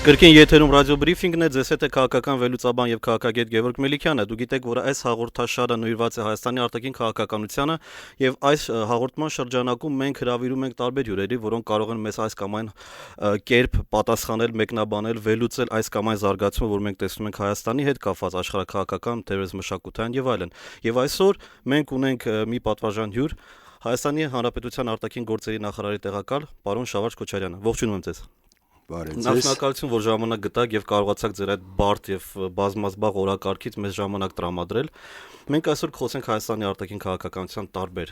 Կրկին եթերում ռադիո բրիֆինգն է, ձեզ հետ է քաղաքական վերլուծաբան եւ քաղաքագետ Գևորգ Մելիքյանը։ Դուք գիտեք, որ այս հաղորդաշարը նվիրված է Հայաստանի արտաքին քաղաքականությանը եւ այս հաղորդման շրջանակում մենք հրավիրում ենք տարբեր հյուրերի, որոնք կարող են մեզ այս կամ այն կերպ պատասխանել, մեկնաբանել, վերլուծել այս կամ այն զարգացումը, որ մենք տեսնում ենք Հայաստանի հետ կապված աշխարհակաղակական, թերևս մշակութային եւ այլն։ Եվ այսօր մենք ունենք մի պատվարժան հյուր, Հայաստանի Հանրապետության արտաքին գործերի նախարարի տեղակալ պարոն Շավարժ Քոչարյանը։ Ողջունում եմ ձեզ։ Շնորհակալություն, որ ժամանակ գտաք եւ կարողացաք ձեր այդ բարդ եւ բազմազբաղ օրակարգից մեզ ժամանակ տրամադրել։ Մենք այսօր կխոսենք Հայաստանի արտաքին քաղաքականության տարբեր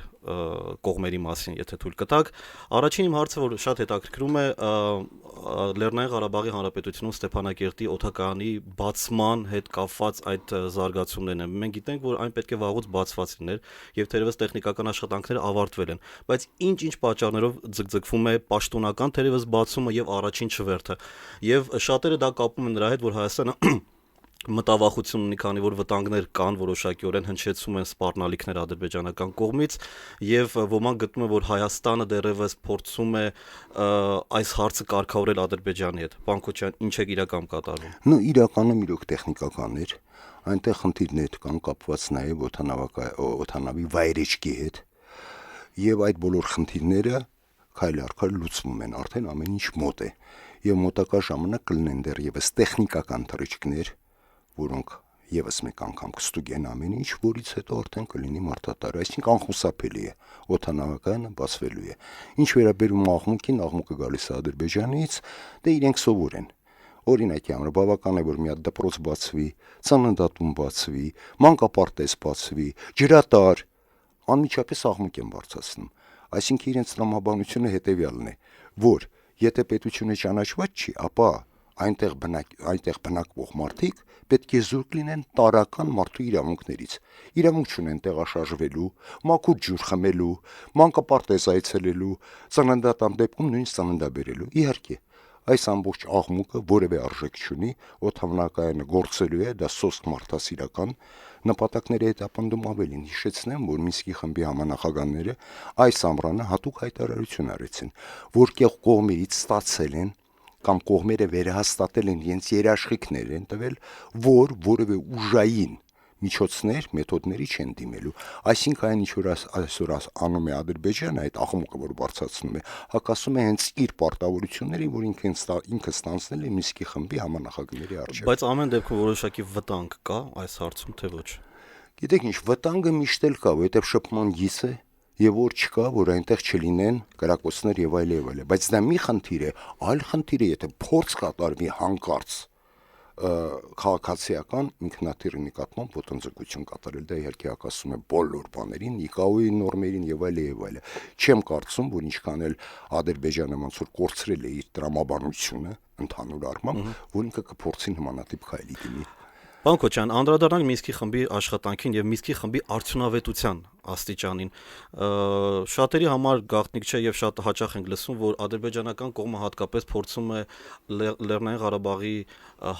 կողմերի մասին, եթե թույլ կտաք։ Առաջին իմ հարցը, որ շատ հետաքրքրում է, Լեռնային Ղարաբաղի Հանրապետությունում Ստեփանակերտի օդակայանի բացման հետ կապված այդ զարգացումներն են։ Մենք գիտենք, որ այն պետք է վաղուց բացված լիներ եւ թերևս տեխնիկական աշխատանքները ավարտվել են, բայց ինչ պատճառներով ձգձգվում է պաշտոնական թերևս բացումը եւ առաջին չվերթը։ Եվ շատերը դա կապում են նրա հետ, որ Հայաստանը մտավախություն ունի, քանի որ վտանգներ կան, որոշակիորեն հնչեցում են սպառնալիքներ ադրբեջանական կողմից եւ ոմանք գտնում են, որ Հայաստանը դեռևս փորձում է այս հարցը կարգավորել Ադրբեջանի հետ։ Պարոն Քոչարյան, ինչ է իրական կատարվում։ Իրականում իրոք տեխնիկական էր, այնտեղ խնդիրներ կան կապված նաեւ օդանավի վայրեջքի հետ եւ այդ բոլոր խնդիրները քայլ առ քայլ լուծվում են, արդեն ամեն ինչ մոտ է եւ մոտակա ժամանակ կլինեն դեռևս տեխնիկական թռիչքներ, որոնք եւս մեկ անգամ կստուգեն ամեն ինչ, որից հետո արդեն կլինի մարդատար, այսինքն անխուսափելի է, օդանավակայանը բացվելու է։ Ինչ վերաբերում աղմուկին, աղմուկը գալիս է Ադրբեջանից, դե իրենք սովոր են։ Օրինակի համար բավական է, որ մի հատ դպրոց բացվի, ծանոթատուն բացվի, մանկապարտեզ բացվի, ջրատար, անմիջապես աղմուկ են բարձրացնում։ Այսինքն իրենց տրամաբանությունը հետեւյալն է, որ եթե պետությունը ճանաչված չի, ապա այնտեղ բնակվող մարդիկ պետք է զուրկ լինեն տարական մարդու իրավունքներից։ Իրավունք չունեն տեղաշարժվելու, մաքուր ջուր խմելու, մանկապարտեզ այցելելու, ծննդատան դեպքում նույնիսկ ծննդաբերելու։ Իհարկե, այս ամբողջ աղմուկը որևէ արժեք չունի, օդանավակայանը գործելու է, դա սոսկ մարդասիրական նպատակների հետապնդում ավելին հիշեցնեմ, որ Մինսկի խմբի համանախագահները այս ամռանը հատուկ հայտարարություն արեցին, որ կողմերից ստացել են կամ կողմերը վերահաստատել են իրենց երաշխիքներ են տվել, որ որևէ ուժային միջոցներ, մեթոդների չեն դիմելու։ Այսինքն այն ինչ որ այսօր անում է Ադրբեջանը, այդ աղմուկը որ բարձրացնում է, հակասում է հենց իր պարտավորություններին, որ ինքը ստանձնել է Մինսկի խմբի համանախագահների առջև։ Բայց ամեն դեպքում որոշակի վտանգ կա այս հարցում, թե ոչ։ Գիտեք ինչ, վտանգը միշտ էլ կա, որովհետև շփման գիծ է եւ որ չկա, որ այնտեղ չլինեն կրակոցներ եւ այլ, բայց դա մի խնդիր է, այլ խնդիր է, եթե փորձ կատարվի հանկարծ քաղաքացիական ինքնաթիռի նկատմամբ ոտնձգություն կատարել, դա իհարկե հակասում է բոլոր բաներին, ICAO-ի նորմերին եւ այլ։ Չեմ կարծում, որ ինչքան էլ Ադրբեջանը ոնց որ կորցրել է իր տրամաբանությունը ընդհանուր առմամբ, որ ինքը կփորձի նմանատիպ քայլի դիմի։ Պարոն Քոչարյան, անդրադառնանք Մինսկի խմբի աշխատանքին եւ Մինսկի խմբի արդյունավետության աստիճանին։ Շատերի համար գաղտնիք չէ եւ շատ հաճախ ենք լսում, որ ադրբեջանական կողմը հատկապես փորձում է Լեռնային Ղարաբաղի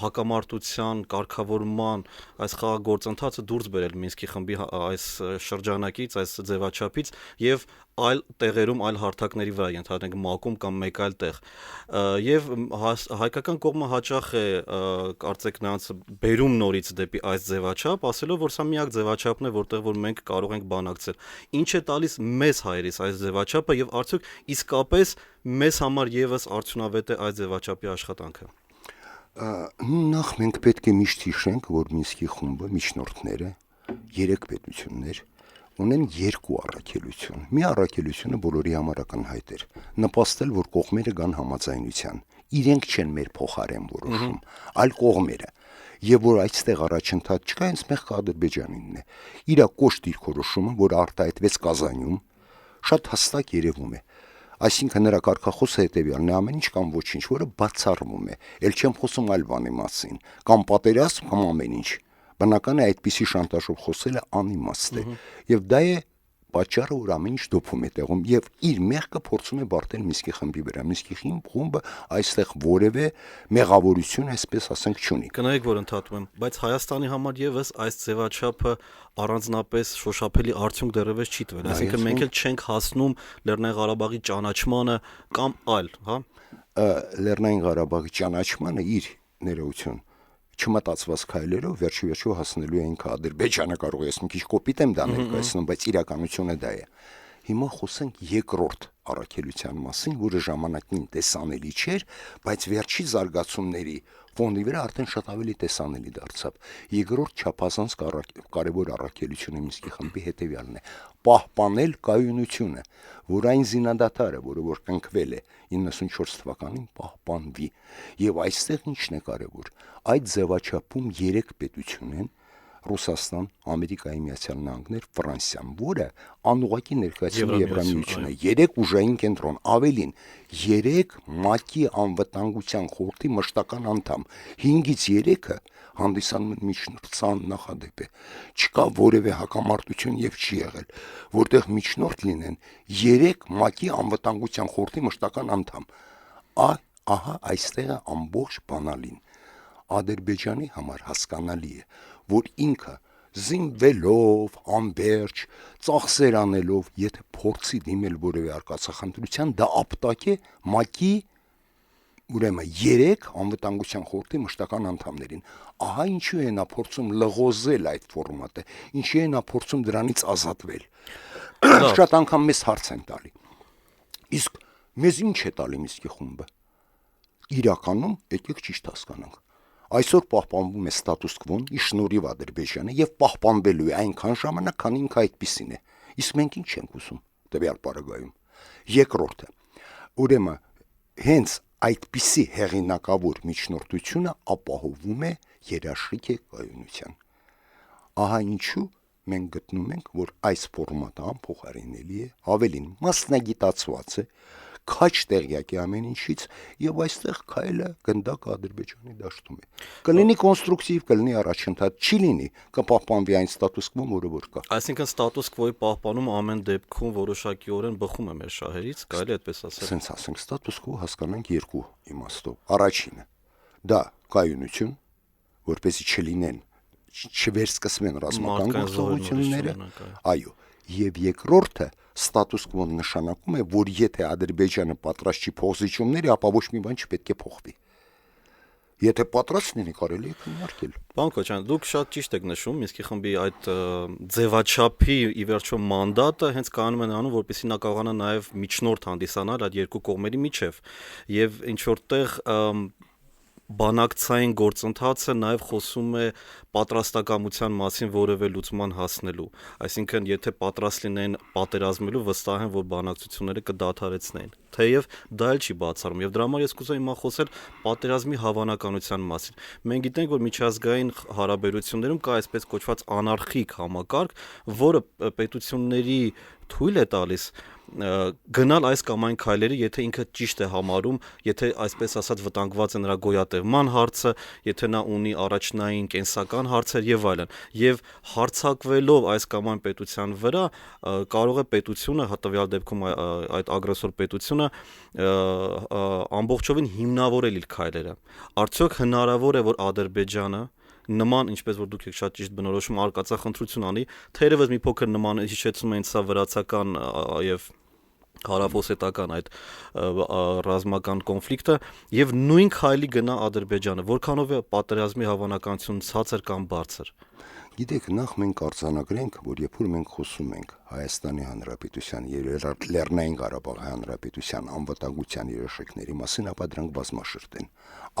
հակամարտության կարգավորման այս խաղ գործընթացը դուրս բերել Մինսկի խմբի այս շրջանակից, այս ձևաչափից եւ այլ տեղերում, այլ հարթակների վրա, ենթադրենք ՄԱԿ-ում կամ մեկ այլ տեղ։ Եվ հայկական կողմը հաճախ է, կարծեք նրանց բերում նորից դեպի այս ձևաչափ, ասելով, որ սա միակ ձևաչափն է, որտեղ որ մենք կարող ենք բանակցել։ Ինչ է տալիս մեզ հայերիս այս ձևաչափը եւ արդյոք իսկապես մեզ համար եւս արդյունավետ է այս ձևաչափի աշխատանքը։ Նախ մենք պետք է միշտ հիշենք, որ Մինսկի խումբը միջնորդները 3 պետություններ ունեն 2 առաքելություն։ Մի առաքելությունը բոլորի համար ակնհայտ էր՝ նպաստել, որ կողմերը գան համաձայնության։ Իրենք չեն մեր փոխարեն որոշում, այլ կողմերը։ Եվ որ այստեղ առաջընթաց չկա, հենց մեղքը Ադրբեջանինն է։ Իր կոշտ դիրքորոշումը, որ արտահայտվեց Կազանում, շատ հստակ երևում է։ Այսինքն նրա կարգախոսը հետեւյալն է՝ ամեն ինչ կամ ոչինչ, որը բացառվում է։ Էլ չեմ խոսում այլ բանի մասին, կամ պատերազմ, կամ ամեն ինչ։ Բնական է այդպիսի շանտաժով խոսելը անիմաստ է։ Եվ դա է պատճառը, որ ամեն ինչ դոփում է տեղում եւ իր մեղքը փորձում է բարդել Մինսկի խմբի վրա։ Մինսկի խումբը այստեղ որևէ մեղավորություն, այսպես ասենք, չունի։ Կնայեք, որ ընդհատում եմ, բայց Հայաստանի համար եւս այս ձևաչափը առանձնապես շոշափելի արդյունք դեռևս չի տվել։ Այսինքն մենք էլ չենք հասնում Լեռնային Ղարաբաղի ճանաչմանը կամ այլ, հա։ Լեռնային Ղարաբաղի ճանաչմանը իր ներողություն չմտածված քայլերով վերջիվերջո հասնելու են Ադրբեջանը, կարող ես մի քիչ կոպիտ եմ դա ներկայացնում, բայց իրականությունը դա է։ Հիմա խոսենք երկրորդ առաքելության մասին, որը ժամանակին տեսանելի չէր, բայց վերջի զարգացումների ֆոնի վրա արդեն շատ ավելի տեսանելի դարձավ։ Երկրորդ չափազանց կարևոր առաքելությունը Մինսկի խմբի հետևյալն է՝ պահպանել կայունությունը, որ այն զինադատարը, որը որ կնքվել է 94 թվականին, պահպանվի։ Եվ այստեղ ինչն է կարևոր։ Այդ ձևաչափում 3 պետություն են՝ Ռուսաստան, Ամերիկայի Միացյալ Նահանգներ, Ֆրանսիան, որը անուղղակի ներկայացնում է Եվրամիությունը, 3 ուժային կենտրոն, ավելին 3 ՄԱԿ-ի անվտանգության խորհրդի մշտական անդամ, 5-ից 3-ը հանդիսանում են միջնորդ նախադեպ է։ Չկա որևէ հակամարտություն եւ չի եղել, որտեղ միջնորդ լինեն 3 ՄԱԿ-ի անվտանգության խորհրդի մշտական անդամ։ Ահա այստեղ է ամբողջ բանալին։ Ադրբեջանի համար հասկանալի է, որ ինքը զինվելով, անվերջ, ծախսեր անելով, եթե փորձի դիմել որևէ արկածախնդրության, դա ապտակ է ՄԱԿ-ի ուրեմն 3 անվտանգության խորհրդի մշտական անդամներին։ Ահա ինչու է նա փորձում լղոզել այդ ֆորմատը, ինչու է նա փորձում դրանից ազատվել։ Շատ անգամ մեզ հարց են տալի։ Իսկ մեզ ինչ է տալի Մինսկի խումբը։ Իրականում եկեք ճիշտ հասկանանք։ Այսօր պահպանվում է ստատուս կվոն ի շնորհիվ Ադրբեջանի եւ պահպանվելու է այնքան ժամանակ, քանի ինքը այդպիսին է։ Իսկ մենք ինչ ենք ուզում տվյալ պարագայում։ Երկրորդը, ուրեմն հենց այդպիսի հեղինակավոր միջնորդությունը ապահովում է երաշխիք է կայունության։ Ահա ինչու մենք գտնում ենք, որ այս ֆորմատը անփոխարինելի է, ավելին մասնագիտացված է, քաչ տեղյակ է ամեն ինչից, եւ այստեղ քայլը գնդակ Ադրբեջանի դաշտում է։ Կլինի կոնստրուկտիվ, կլինի առաջընթաց, չի լինի, կպահպանվի այն ստատուս կվոն, որը որ կա։ Այսինքն ստատուս կվոյի պահպանումը ամեն դեպքում որոշակիորեն բխում է մեր շահերից, կարելի է այդպես ասել։ Սենց ասենք, ստատուս կվո հասկանանք երկու իմաստով։ Առաջինը՝ դա կայունություն, որպեսզի չլինեն, չվերսկսվեն ռազմական գործողությունները, այո, եւ երկրորդը ստատուս կվոն նշանակում է, որ եթե Ադրբեջանը պատրաստ չի փոխզիջումների, ապա ոչ մի բան չպետք է փոխվի։ Եթե պատրաստ լինի, կարելի է քննարկել։ Պարոն Քոչարյան, դուք շատ ճիշտ եք նշում, Մինսկի խմբի այդ ձևաչափի ի վերջո մանդատը հենց կանում են անում, որպեսզի նա կարողանա նաև միջնորդ հանդիսանալ այդ երկու կողմերի միջև, եւ ինչ որտեղ բանակցային գործընթացը նաև խոսում է պատրաստակամության մասին որևէ լուծման հասնելու։ Այսինքն, եթե պատրաստ լինեն պատերազմելու, վստահ եմ, որ բանակցությունները կդադարեցնեն։ Թեև դա էլ չի բացառում, եւ դրա համար ես կուզեի հիմա խոսել պատերազմի հավանականության մասին։ Մենք գիտենք, որ միջազգային հարաբերություններում կա այսպես կոչված անարխիկ համակարգ, որը պետությունների թույլ է տալիս գնալ այս կամ այն քայլերի, եթե ինքը ճիշտ է համարում, եթե այսպես ասած վտանգված է նրա գոյատևման հարցը, եթե նա ունի առաջնային կենսական հարցեր եւ այլն։ Եվ հարձակվելով այս կամ այն պետության վրա, կարող է պետությունը, հատվյալ դեպքում այդ ագրեսոր պետությունը ամբողջովին հիմնավորել իր քայլերը։ Արդյոք հնարավոր է, որ Ադրբեջանը նման, ինչպես որ դուք եք շատ ճիշտ բնորոշում, արկածախնդրություն անի, թերևս մի փոքր նման հիշեցնում են սա վրացական եւ հարավօսետական այդ ռազմական կոնֆլիկտը եւ նույն քայլի գնա Ադրբեջանը, որքանով է պատերազմի հավանականություն ցածր կամ բարձր։ Գիտեք, նախ մենք արձանագրենք, որ երբ որ մենք խոսում ենք Հայաստանի Հանրապետության եւ Լեռնային Ղարաբաղի Հանրապետության անվտանգության երաշխիքների մասին, ապա դրանք բազմաշերտ են։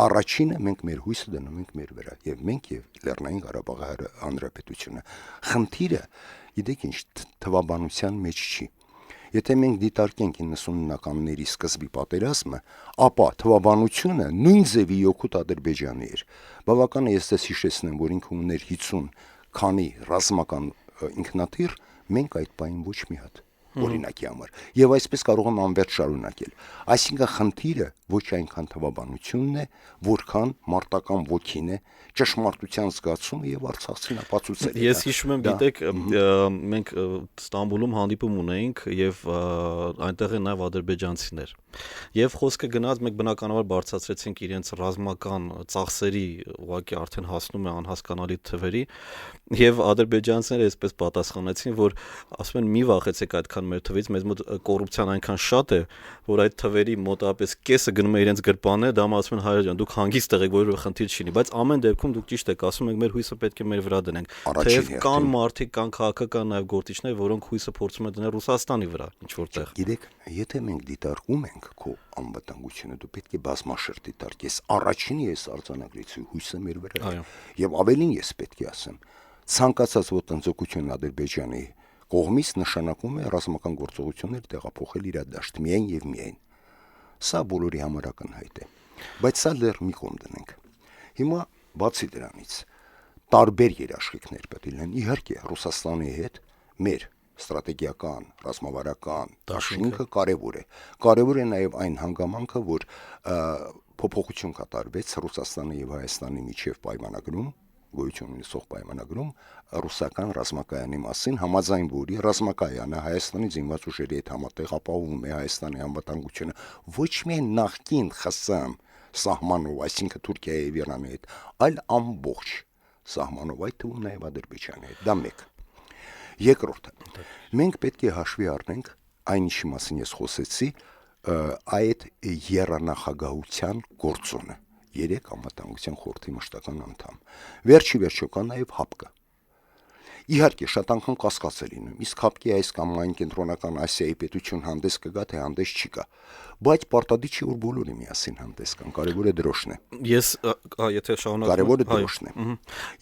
Առաջինը մենք մեր հույսը դնում ենք մեր վրա, եւ մենք եւ Լեռնային Ղարաբաղի Հանրապետությունը։ Խնդիրը, գիտեք ինչ, թվաբանության մեջ չի։ Եթե մենք դիտարկենք 90-ականների սկզբի պատերազմը, ապա թվաբանությունը նույն ձևի յոքուտ Ադրբեջանի էր։ Բավական է ես դες հիշեցնեմ, որ ինքը ուներ 50 քանի ռազմական ինքնաթիռ, մենք այդ բանին ոչ մի հատ օրինակի համար։ Եվ այսպես կարող եմ անվերջ շարունակել։ Այսինքն խնդիրը ոչ այնքան թվաբանությունն է, որքան մարտական ոգին է, ճշմարտության զգացումը եւ Արցախցին ապացուցել։ Ես հիշում եմ, գիտեք, մենք Ստամբուլում հանդիպում ունեինք եւ այնտեղ են նաեւ ադրբեջանցիներ։ Եվ խոսքը գնաց մենք բնականաբար բարձրացրեցինք իրենց ռազմական ծախսերի ուղղակի արդեն հասնում է անհասկանալի թվերի եւ ադրբեջանցիները այսպես պատասխանեցին, որ ասում են մի վախեցեք այդքան մեր թվից, մեզ մոտ կոռուպցիան այնքան շատ է, որ այդ թվերի մոտավորապես կեսը գնում է իրենց գրպանը, դա ասում են հայեր ջան, դուք հանգիստ եղեք, որևէ խնդիր չի լինի, բայց ամեն դեպքում դուք ճիշտ եք ասում, մենք մեր հույսը պետք է մեր վրա դնենք։ Թեև կան մարդիկ, կան քաղաքական նաեւ գործիչներ, որոնք հույսը փորձում են դնել Ռուսաստանի վրա, ինչ որտեղ։ Գիտեք, եթե մենք դիտարկում ենք քո անվտանգությունը, դու պետք է բազմաշերտ դիտարկես։ Առաջինը ես արձանագրեցի հույսը մեր վրա։ Եվ ավելին ես պետք է ասեմ, ցանկացած ոտնձգություն Ադրբեջանի կողմից նշանակում է ռազմական գործողություններ տեղափոխել իր դաշտ միայն եւ միայն։ Սա բոլորի համար ակնհայտ է։ Բայց սա դեռ մի կողմ դնենք։ Հիմա բացի դրանից տարբեր երաշխիքներ պետք է լինեն։ Իհարկե Ռուսաստանի հետ մեր ստրատեգիական, ռազմավարական դաշինքը կարևոր է։ Կարևոր է նաև այն հանգամանքը, որ փոփոխություն կատարվեց Ռուսաստանի եւ Հայաստանի միջև պայմանագրում, գոյություն ունեցող պայմանագրում ռուսական ռազմակայանի մասին, համաձայն որի ռազմակայանը Հայաստանի զինված ուժերի հետ համատեղ ապահովում է Հայաստանի անվտանգությունը ոչ միայն նախկին ԽՍՀՄ սահմանով, այսինքն Թուրքիայի եւ Իրանի հետ, այլ ամբողջ սահմանով, այդ թվում նաև Ադրբեջանի հետ։ Դա մեկ։ Երկրորդը, մենք պետք է հաշվի առնենք այն ինչի մասին ես խոսեցի, այդ երանախագահության գործոնը, 3 անվտանգության խորհրդի մշտական անդամ։ Վերջի կա նաև ՀԱՊԿ-ը։ Իհարկե, շատ անգամ կասկած է լինում, իսկ ՀԱՊԿ-ի այս կամ այն կենտրոնական Ասիայի պետություն հանդես կգա, թե հանդես չի գա։ Բայց պարտադիր չի, որ բոլորը միասին հանդես կան, կարևորը դրոշն է։ Ես եթե շարունակեմ, կարևորը դրոշն է։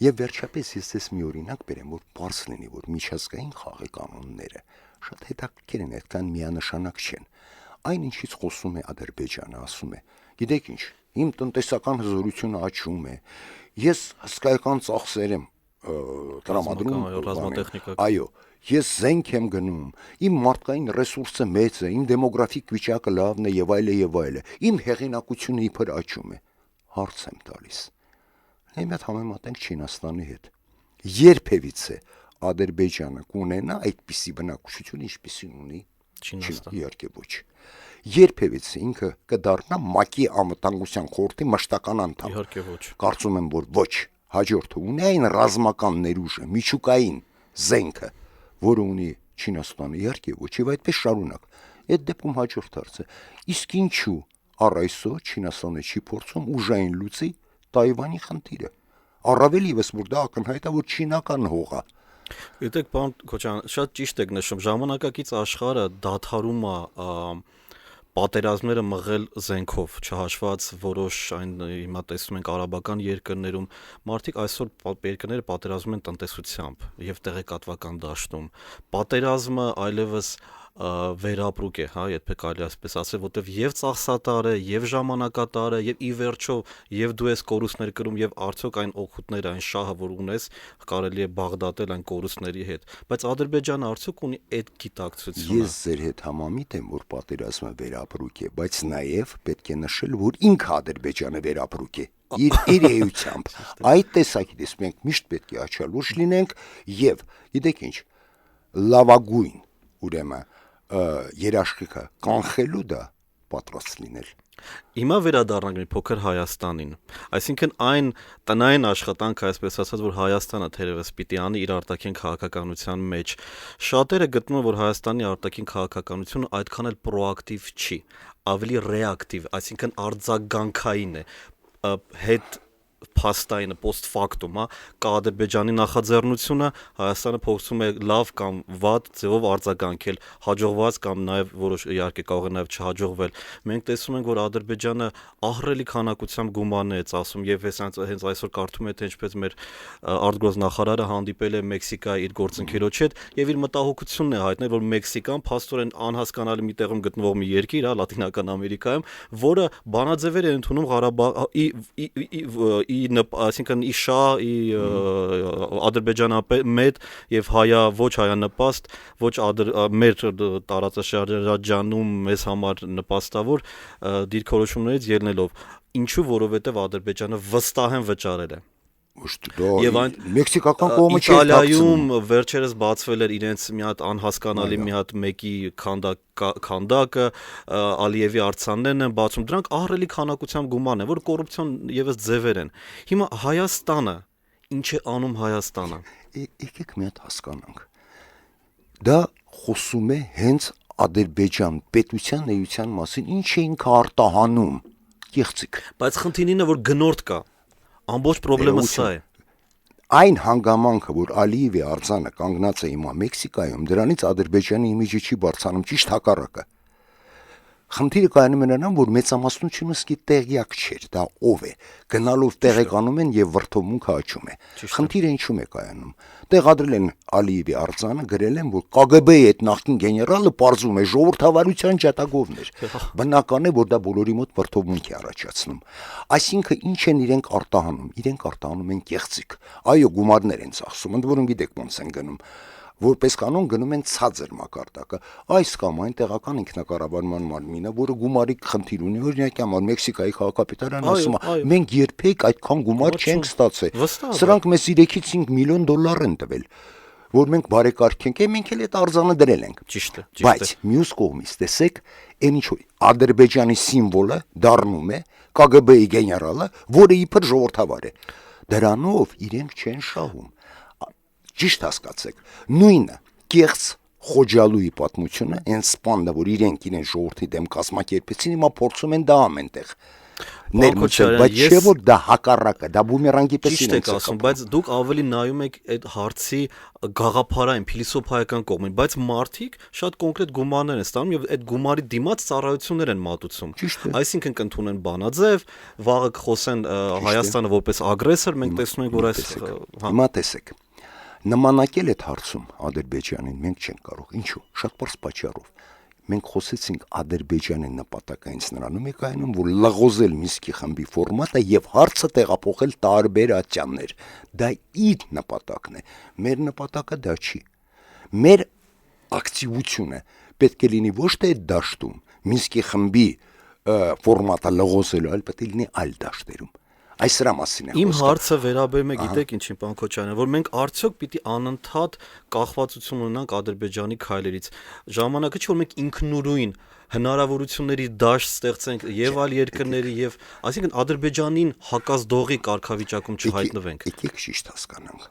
Եվ վերջապես ես ես մի օրինակ բերեմ, որ པարզ լինի, որ միջազգային խաղի կանոնները շատ հետաքրքիր են, այդքան միանշանակ չեն։ Այն ինչից խոսում է Ադրբեջանը, ասում է, գիտեք ինչ, իմ տնտեսական հզորությունը աճում է, ես հսկայական ծախսեր եմ տրամադրում, այո, ես զենք եմ գնում, իմ մարդկային ռեսուրսը մեծ է, իմ դեմոգրաֆիկ վիճակը լավն է եւ այլը եւ այլը, իմ հեղինակությունը իբր աճում է։ Հարց եմ տալիս։ Հիմա համեմատենք Չինաստանի հետ։ Երբևիցե Ադրբեջանը կունենա այդպիսի բնակչություն, ինչպիսին ունի Չինաստանը։ Իհարկե ոչ։ Երբևիցե ինքը կդառնա ՄԱԿ-ի անվտանգության խորհրդի մշտական անդամ։ Իհարկե ոչ։ Կարծում եմ, որ ոչ։ Հաջորդը ունի այն ռազմական ներուժը, միջուկային զենքը, որը ունի Չինաստանը, իհարկե ոչ, եւ այդպես շարունակ։ Այդ դեպքում հաջորդ հարցը, իսկ ինչու առ այսօր Չինաստանը չի փորձում ուժային լուծի Թայվանի խնդիրը։ Առավել եւս որ դա ակնհայտ է, որ չինական հող է։ Գիտեք, պարոն Քոչարյան, շատ ճիշտ եք նշում, ժամանակակից աշխարհը դադարում է պատերազմները մղել զենքով, չհաշված որոշ այն հիմա տեսնում ենք արաբական երկրներում, մարդիկ այսօր երկրները պատերազմում են տնտեսությամբ եւ տեղեկատվական դաշտում։ Պատերազմը այլևս վերապրուկ է, հա, եթե կարելի այսպես ասել, որտեվ եւ ծախսատար է, եւ ժամանակատար է, եւ ի վերջո եւ դու ես կորուստներ կրում եւ արդյոք այն օգուտները, այն շահը, որ ունես, կարելի է բաղդատել այն կորուստների հետ։ Բայց Ադրբեջանը արդյոք ունի այդ գիտակցությունը։ Ես ձեր հետ համամիտ եմ, որ պատերազմը վերապրուկ է, բայց նաեւ պետք է նշել, որ ինքը Ադրբեջանը վերապրուկ է։ Իր էությամբ այդ տեսակետից մենք միշտ պետք է աչալուր լինենք եւ գիտեք ինչ, լավագույն ուրեմն երաշխիքը կանխելու դա պատրաստ լինել։ Հիմա վերադառնանք մի փոքր Հայաստանին։ Այսինքն այն տնային աշխատանքը, այսպես ասած, որ Հայաստանը թերևս պիտի անի իր արտաքին քաղաքականության մեջ։ Շատերը գտնում են, որ Հայաստանի արտաքին քաղաքականությունը այդքան էլ պրոակտիվ չի, ավելի ռեակտիվ, այսինքն արձագանքային է, հետ փաստային post factum, հա, կա Ադրբեջանի նախաձեռնությունը, Հայաստանը փորձում է լավ կամ վատ ձևով արձագանքել, հաջողված կամ նաև որոշ իհարկե կարող է նաև չհաջողվել։ Մենք տեսնում ենք, որ Ադրբեջանը ահռելի քանակությամբ գումարներ է ծախսում եւ հենց այսօր կարդում եք, թե ինչպես մեր արտգործ նախարարը հանդիպել է Մեքսիկայի իր գործընկերոջ հետ եւ իր մտահոգությունն է հայտնել, որ Մեքսիկան փաստորեն անհասկանալի մի տեղում գտնվող մի երկիր է Լատինական Ամերիկայում, որը բանաձևեր է ընդունում այսինքն ի շահ ադրբեջանամետ եւ ոչ հայանպաստ, ոչ մեր տարածաշրջանում մեզ համար նպաստավոր դիրքորոշումներից ելնելով, ինչու, որովհետեւ Ադրբեջանը վստահեն վճարել է։ Եվ այն մեքսիկական կողմը չէր Իտալիայում վերջերս բացվել էր իրենց մի հատ անհասկանալի մի հատ մեկի քանդակը, Ալիևի արձաններն են բացում, դրանք ահռելի քանակությամբ գումարն է, որ կոռուպցիոն եւս ձևեր են։ Հիմա Հայաստանը ինչ է անում Հայաստանը։ Եկեք մի հատ հասկանանք։ Դա խոսում է հենց Ադրբեջան պետության էության մասին, ինչ է ինքը արտահանում։ Կեղծիք։ Բայց խնդիրն է, որ գնորդ կա։ Ամբողջ խնդրեմը սա է։ Այն հանգամանքը, որ Ալիևի արձանը կանգնած է հիմա Մեքսիկայում, դրանից Ադրբեջանի իմիջը չի բարձրանում, ճիշտ հակառակը։ Խնդիրը կայանում է նրան, որ մեծամասնությունը սկի տեղյակ չէր, դա ով է, գնալով տեղեկանում են եւ վրդովմունքը աճում է։ Խնդիրը ինչու՞մ է կայանում։ Տեղադրել են Ալիևի արձանը, գրել են, որ KGB-ի այդ նախկին գեներալը պարզում է ժողովրդավարության ջատագովներ։ Բնական է, որ դա բոլորի մոտ վրդովմունք է առաջացնում։ Այսինքն ինչ են իրենք արտահանում։ Իրենք արտահանում են կեղծիք։ Այո, գումարներ են ծախսում, ընդ որում գիտեք ոնց են գնում։ Որպես կանոն գնում են ցածր մակարդակը, այս կամ այն տեղական ինքնակառավարման մարմինը, որը գումարի խնդիր ունի, օրինակ համար Մեքսիկայի քաղաքապետարանը ասում է, մենք երբեք այդքան գումար չենք ստացել։ Սրանք մեզ 3-ից 5 միլիոն դոլար են տվել, որ մենք բարեկարգենք, մենք էլ այդ արձանը դրել ենք։ Ճիշտ է։ Բայց մյուս կողմից տեսեք, այն ինչ Ադրբեջանի սիմվոլը դառնում է KGB-ի գեներալը, որը իբր ժողովրդավար է։ Դրանով իրենք չեն շահում։ Ճիշտ հասկացեք, նույնը կեղծ Խոջալուի պատմությունը, այն սպանդը, որ իրենք իրեն ժողովրդի դեմ կազմակերպեցին, հիմա փորձում են դա ամենտեղ ներմուծել, բայց չէ որ դա հակառակը, դա բումերանգի պես իրենց է ասում, բայց դուք ավելի նայում եք այդ հարցի գաղափարային, փիլիսոփայական կողմին, բայց մարդիկ շատ կոնկրետ գումարներ են ստանում եւ այդ գումարի դիմաց ծառայություններ են մատուցում։ Այսինքն կընդունեն բանաձև, վաղը կխոսեն Հայաստանը որպես ագրեսոր, մենք տեսնում ենք, որ այս հիմա տեսեք նմանակել այդ հարցում Ադրբեջանին մենք չենք կարող։ Ինչու՞։ Շատ պարզ պատճառով։ Մենք խոսեցինք Ադրբեջանի նպատակայից նրանում է կայանում, որ լղոզել Մինսկի խմբի ֆորմատը եւ հարցը տեղափոխել տարբեր ատյաններ։ Դա իր նպատակն է։ Մեր նպատակը դա չի։ Մեր ակտիվությունը պետք է լինի ոչ թե դաշտում Մինսկի խմբի ֆորմատը լղոզելու, այլ պետք է լինի այլ դաշտերում։ Այս սրա մասին է խոսքը։ Իմ հարցը վերաբերում է, գիտեք ինչին, պարոն Քոչարյան, որ մենք արդյոք պիտի անընդհատ կախվածություն ունենանք Ադրբեջանի քայլերից։ Ժամանակը չէ որ մենք ինքնուրույն հնարավորությունների դաշտ ստեղծենք եւ այլ երկրների եւ այսինքն Ադրբեջանին հակազդողի կարգավիճակում չհայտնվենք։ Եկեք ճիշտ հասկանանք։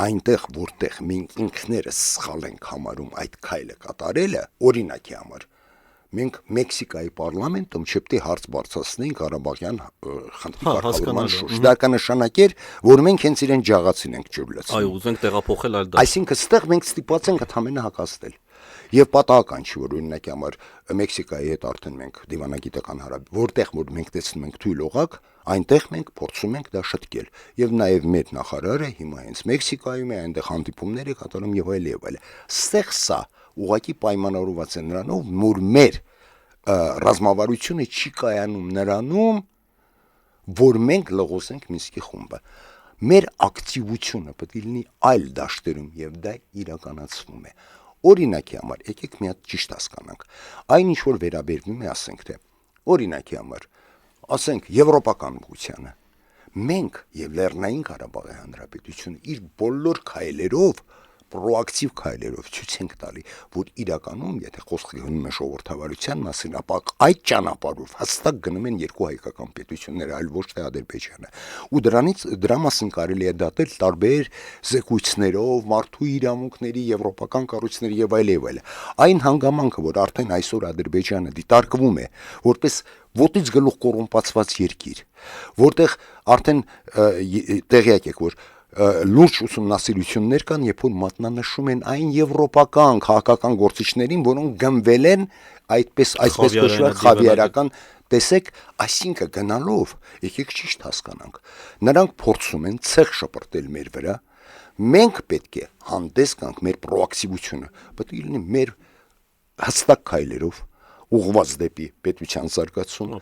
Այնտեղ որտեղ մենք ինքներս սխալ ենք համարում այդ քայլը կատարելը, օրինակի համար մենք Մեքսիկայի պարլամենտում չպետք է հարց բարձրացնենք Ղարաբաղյան խնդրի կարգավորման շուրջ։ Դա կնշանակեր, որ մենք հենց իրեն ջաղացին ենք ջուր լցնում։ Այո, ուզենք տեղափոխել այլ դաշտ։ Այսինքն ստեղ մենք ստիպված ենք ընդհանրապես հակազդել։ Եվ պատահական չի, որ օրինակի համար Մեքսիկայի հետ արդեն մենք դիվանագիտական հարաբերություն, որտեղ որ մենք տեսնում ենք թույլ օղակ, այնտեղ մենք փորձում ենք դա շտկել։ Եվ նաև մեր նախարարը հիմա հենց Մեքսիկայում է, այնտեղ հանդիպումներ է կատարում եւ այլ եւ այլ։ Ստեղ սա ուղղակի պայմանավորված է նրանով, որ մեր ռազմավարությունը չի կայանում նրանում, որ մենք լղոսենք Մինսկի խումբը։ Մեր ակտիվությունը պետք է լինի այլ դաշտերում եւ դա իրականացվում է։ Օրինակի համար, եկեք մի հատ ճիշտ հասկանանք։ Այն ինչ որ վերաբերվում է, ասենք թե, օրինակի համար, ասենք եվրոպական ուղղությանը, մենք եւ Լեռնային Ղարաբաղի Հանրապետությունը իր բոլոր քայլերով պրոակտիվ քայլերով ցույց ենք տալի, որ իրականում, եթե խոսքը գնում է ժողովրդավարության մասին, ապա այդ ճանապարհով հստակ գնում են երկու հայկական պետությունները, այլ ոչ թե Ադրբեջանը։ Ու դրա մասին կարելի է դատել տարբեր զեկույցներով, մարդու իրավունքների, եվրոպական կառույցների եւ այլ։ Այն հանգամանքը, որ արդեն այսօր Ադրբեջանը դիտարկվում է որպես ոտից գլուխ կոռումպացված երկիր, որտեղ արդեն տեղյակ եք, որ լուրջ ուսումնասիրություններ կան, երբ որ մատնանշում են այն եվրոպական քաղաքական գործիչներին, որոնք գնվել են այսպես կոչված խավիարական, տեսեք, այսինքն գնալով, եկեք ճիշտ հասկանանք, նրանք փորձում են ցեղ շպրտել մեր վրա, մենք պետք է հանդես գանք մեր պրոակտիվությունը, պետք է լինի մեր հստակ քայլերով ուղղված դեպի պետության զարգացում,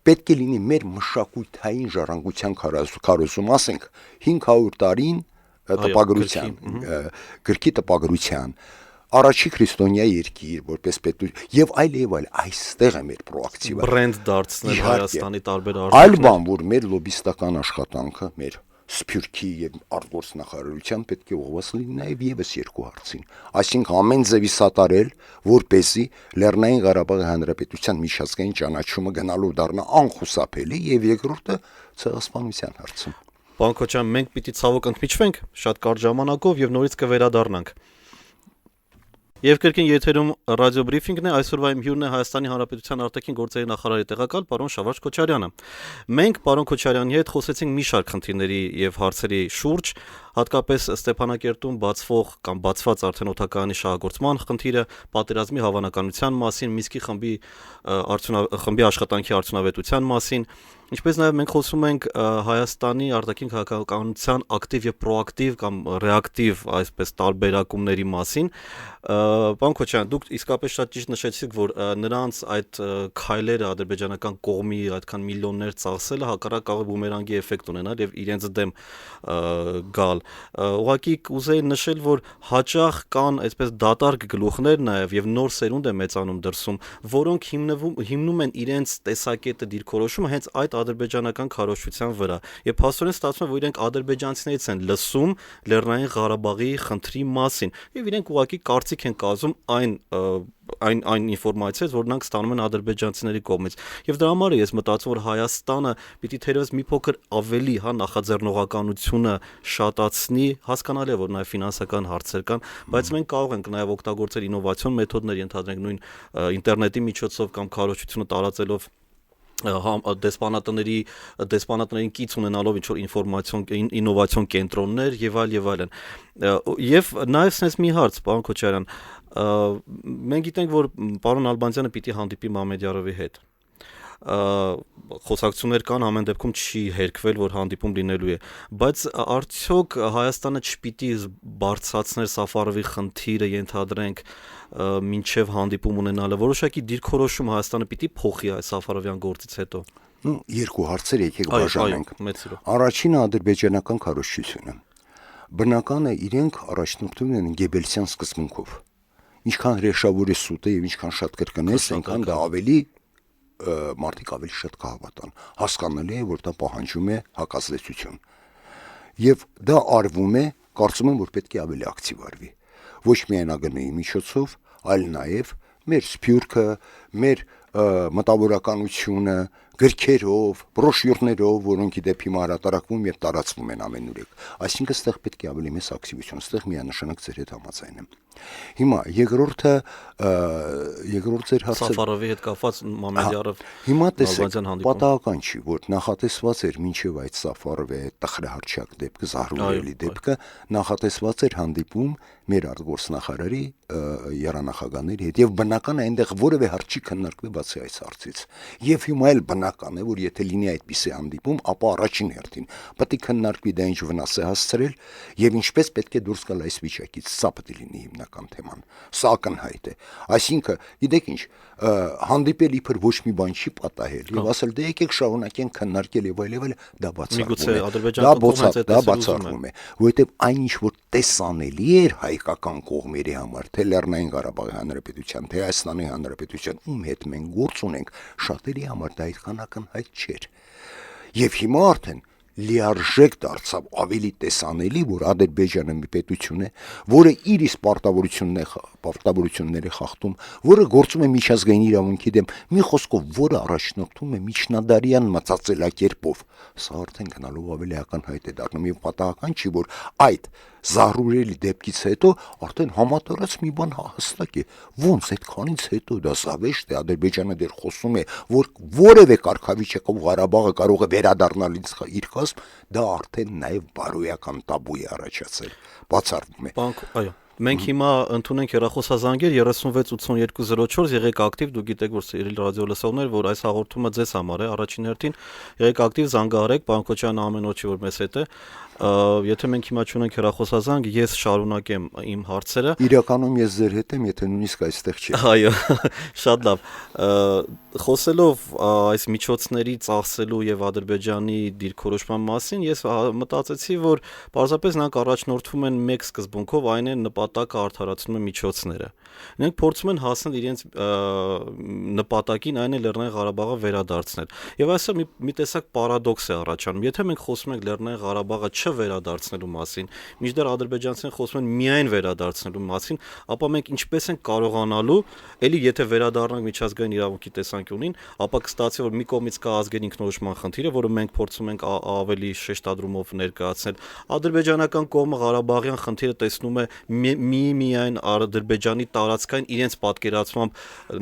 պետք է լինի մեր մշակութային ժառանգության քարոզում, ասենք 500 տարին տպագրության, գրքի տպագրության, առաջի քրիստոնյա երկիր, որպես պետություն եւ այլ, այստեղ է մեր պրոակտիվը։ Բրենդ դարձնել Հայաստանի տարբեր այլ բան, որ մեր լոբիստական աշխատանքը, մեր Սփյուռքի եւ արտգործնախարարության պետք է ուղղված լինի նաեւ եւս երկու հարցին։ Այսինքն ամեն ձևի սատարել, որպեսզի Լեռնային Ղարաբաղի Հանրապետության միջազգային ճանաչումը գնալու դառնա անխուսափելի եւ երկրորդը ցեղասպանության հարցում։ Պարոն Քոչարյան, մենք պիտի ցավոք ընդմիջվենք շատ կարճ ժամանակով եւ նորից կվերադառնանք։ Եվ կրկին եթերում ռադիո բրիֆինգն է, այսօրվա իմ հյուրն է Հայաստանի Հանրապետության արտաքին գործերի նախարարի տեղակալ պարոն Շավարժ Քոչարյանը։ Մենք պարոն Քոչարյանի հետ խոսեցինք մի շարք խնդիրների եւ հարցերի շուրջ, հատկապես Ստեփանակերտում բացվող կամ բացված արդեն օդակայանի շահագործման խնդիրը, պատերազմի հավանականության մասին, Մինսկի խմբի աշխատանքի արդյունավետության մասին, ինչպես նաեւ մենք խոսում ենք Հայաստանի արտաքին քաղաքականության ակտիվ եւ պրոակտիվ կամ ռեակտիվ, այսպես տարբերակումների մասին։ Պարոն Քոչարյան, դուք իսկապես շատ ճիշտ նշեցիք, որ նրանց այդ քայլերը ադրբեջանական կողմի այդքան միլիոններ ծախսելը հակառակ կարող է բումերանգի էֆեկտ ունենալ եւ իրենց դեմ գալ։ Ուղղակի կուզեի նշել, որ հաճախ կան այսպես դատարկ գլուխներ նաեւ եւ նոր սերունդ է մեծանում դրսում, որոնք հիմնում են իրենց տեսակետը դիրքորոշումը հենց այդ ադրբեջանական քարոզչության վրա։ Եվ փաստորեն ստացվում է, որ իրենք ադրբեջանցիներից են լսում Լեռնային Ղարաբաղի խնդրի մասին եւ իրենք ուղղակի կարծիք են կազմում այն ինֆորմացիայից, որ նրանք ստանում են ադրբեջանցիների կողմից։ Եվ դրա համար ես մտածում, որ Հայաստանը պիտի թերևս մի փոքր ավելի նախաձեռնողականությունը շատացնի, հասկանալի է, որ նաև ֆինանսական հարցեր կան, բայց մենք կարող ենք նաև օգտագործել ինովացիոն մեթոդներ, ենթադրենք նույն ինտերնետի միջոցով կամ քարոզչությունը տարածելով դեսպանատներին կից ունենալով ինչ-որ ինովացիոն կենտրոններ եւ այլն։ Եվ նաեւ sense մի հարց, պարոն Քոչարյան, մենք գիտենք, որ պարոն Ալբանդյանը պիտի հանդիպի Մամեդյարովի հետ։ Խոսակցություններ կան, ամեն դեպքում չի հերքվել, որ հանդիպում լինելու է, բայց արդյոք Հայաստանը չպիտի բարձրացներ Սաֆարովի խնդիրը, ենթադրենք, մինչև հանդիպում ունենալը, որոշակի դիրքորոշում Հայաստանը պիտի փոխի այս Սաֆարովյան գործից հետո։ Երկու հարցեր եկեք բաժանենք։ Մեծիրով։ Առաջինը ադրբեջանական քարոզչությունը։ Բնական է իրենք առաջնորդում են Գեբելսյան սկզբունքով։ Ինչքան հրեշավոր է սուտը եւ ինչքան շատ կրկնես, այնքան դա ավելի մարդիկ ավելի շատ կհավատան։ Հասկանալի է, որ դա պահանջում է հակազդեցություն։ Եվ դա արվում է, կարծում եմ, որ պետք է ավելի ակտիվ արվի։ Ոչ միայն ԱԳՆ-ի միջոցով, այլ նաև մեր սփյուռքը, մեր մտավորականությունը, գրքերով, բրոշյուրներով, որոնք իդեպ հիմա հրատարակվում եւ տարածվում են ամենուրեք։ Այսինքն այստեղ պետք է ավելի մեծ ակտիվություն, այստեղ միանշանակ ձեր հետ համաձայն եմ։ Հիմա երկրորդը ձեր հարցը Սաֆարովի հետ կապված Մամեդյարով։ Հիմա տեսեք, պատահական չի, որ նախատեսված էր մինչև այդ Սաֆարովի տխրահարճակ դեպքը, զարհուրելի դեպքը, նախատեսված էր հանդիպում մեր արտգործնախարարի երանախագահների հետ եւ բնական է այնտեղ որևէ հարց չի քննարկվի բացի այս հարցից։ Եվ հիմա էլ բնական է, որ եթե լինի այդպիսի հանդիպում, ապա առաջին հերթին պետք է քննարկվի դա ինչ վնաս է հասցրել եւ ինչպես պետք է դուրս գալ այս վիճակից։ Սա պետք է լինի հիմնական թեման։ Սա ակնհայտ է։ Այսինքն, գիտեք ինչ, հանդիպել իբր ոչ մի բան չի պատահել եւ ասել դե եկեք շարունակենք քննարկել եւ այլ, դա բացառվում է, որովհետեւ այնինչ որ տեսանելի էր հայկական կողմերի համար, թե Լեռնային Ղարաբաղի Հանրապետության, թե Հայաստանի Հանրապետության, ում հետ մենք գործ ունենք, շատերի համար դա այդքան ակնհայտ չէր։ Եւ հիմա արդեն լիարժեք դարձավ ավելի տեսանելի, որ Ադրբեջանը մի պետություն է, որը իր իսկ պարտավորությունները խախտում, որը գործում է միջազգային իրավունքի դեմ, մի խոսքով, որը առաջնորդում է միջնադարյան մտածելակերպով։ Սա արդեն գնալով ավելի ակնհայտ է դառնում եւ պատահական չի, որ այդ զարհուրելի դեպքից հետո արդեն համատարած մի բան հստակ է։ Ոնց այդքանից հետո դա զավեշտ է, Ադրբեջանը դեռ խոսում է, որ որևէ կարգավիճակով Ղարաբաղը կարող է վերադառնալ իր կազմ, դա արդեն նաև բարոյական տաբու է առաջացել, բացառվում է։ Այո։ Մենք հիմա ընդունենք հեռախոսազանգեր 368204, եղեք ակտիվ, դուք գիտեք, որ սիրելի ռադիո լսողներ, որ այս հաղորդումը ձեզ համար է, առաջին հերթին եղեք ակտիվ, զանգահարեք, պարոն Քոչարյանը ամեն օր չի որ մեզ հետ է։ Եթե մենք հիմա չունենք հեռախոսազանգ, ես շարունակեմ իմ հարցերը։ Իրականում ես ձեր հետ եմ, եթե նույնիսկ այստեղ չի։ Այո, շատ լավ։ Խոսելով այս միջոցների ծախսելու եւ Ադրբեջանի դիրքորոշման մասին, ես մտածեցի, որ պարզապես նրանք առաջնորդվում են մեկ սկզբունքով, այն է նպատակը արդարացնում է միջոցները։ Նրանք փորձում են հասնել իրենց նպատակին, այն է Լեռնային Ղարաբաղը վերադարձնել։ Եվ այսօր մի տեսակ պարադոքս է առաջանում։ Եթե մենք խոսում ենք Լեռնային Ղարաբաղը չվերադարձնելու մասին, մինչդեռ ադրբեջանցիները խոսում են միայն վերադարձնելու մասին, ապա մենք ինչպես ենք կարողանալու, ելի եթե վերադառնանք միջազգային իրավունքի տեսանկյունին, ապա կստացի, որ մի կողմից կա ազգային ինքնորոշման խնդիրը, որը մենք փորձում ենք ավելի շեշտադրումով ներկայացնել։ Ադրբեջանական կողմը Ղարաբաղյան խնդիրը տեսնում է միայն Ադրբեջանի տարածքային իրենց պատկերացմամբ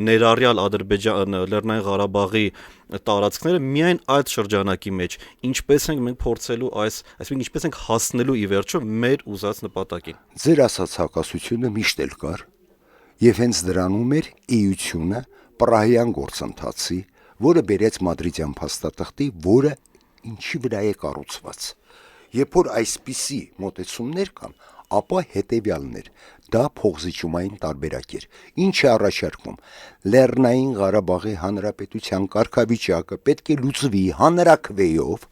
ներառյալ Լեռնային Ղարաբաղի տարածքները միայն այդ շրջանակի մեջ, ինչպես ենք մենք փորձելու այսինքն ինչպես ենք հասնելու ի վերջո մեր ուզած նպատակին։ Ձեր ասած հակասությունը միշտ էլ կար, եւ հենց դրանում էր էությունը պրահյան գործընթացի, որը բերեց մադրիդյան փաստաթղթի, որը ինչի վրա է կառուցված։ Երբ որ այսպիսի մոտեցումներ կան, ապա հետևյալն էր, դա փողզիջումային տարբերակ էր, ինչը առաջարկում Լեռնային Ղարաբաղի Հանրապետության կարգավիճակը պետք է լուծվի հանրաքվեով,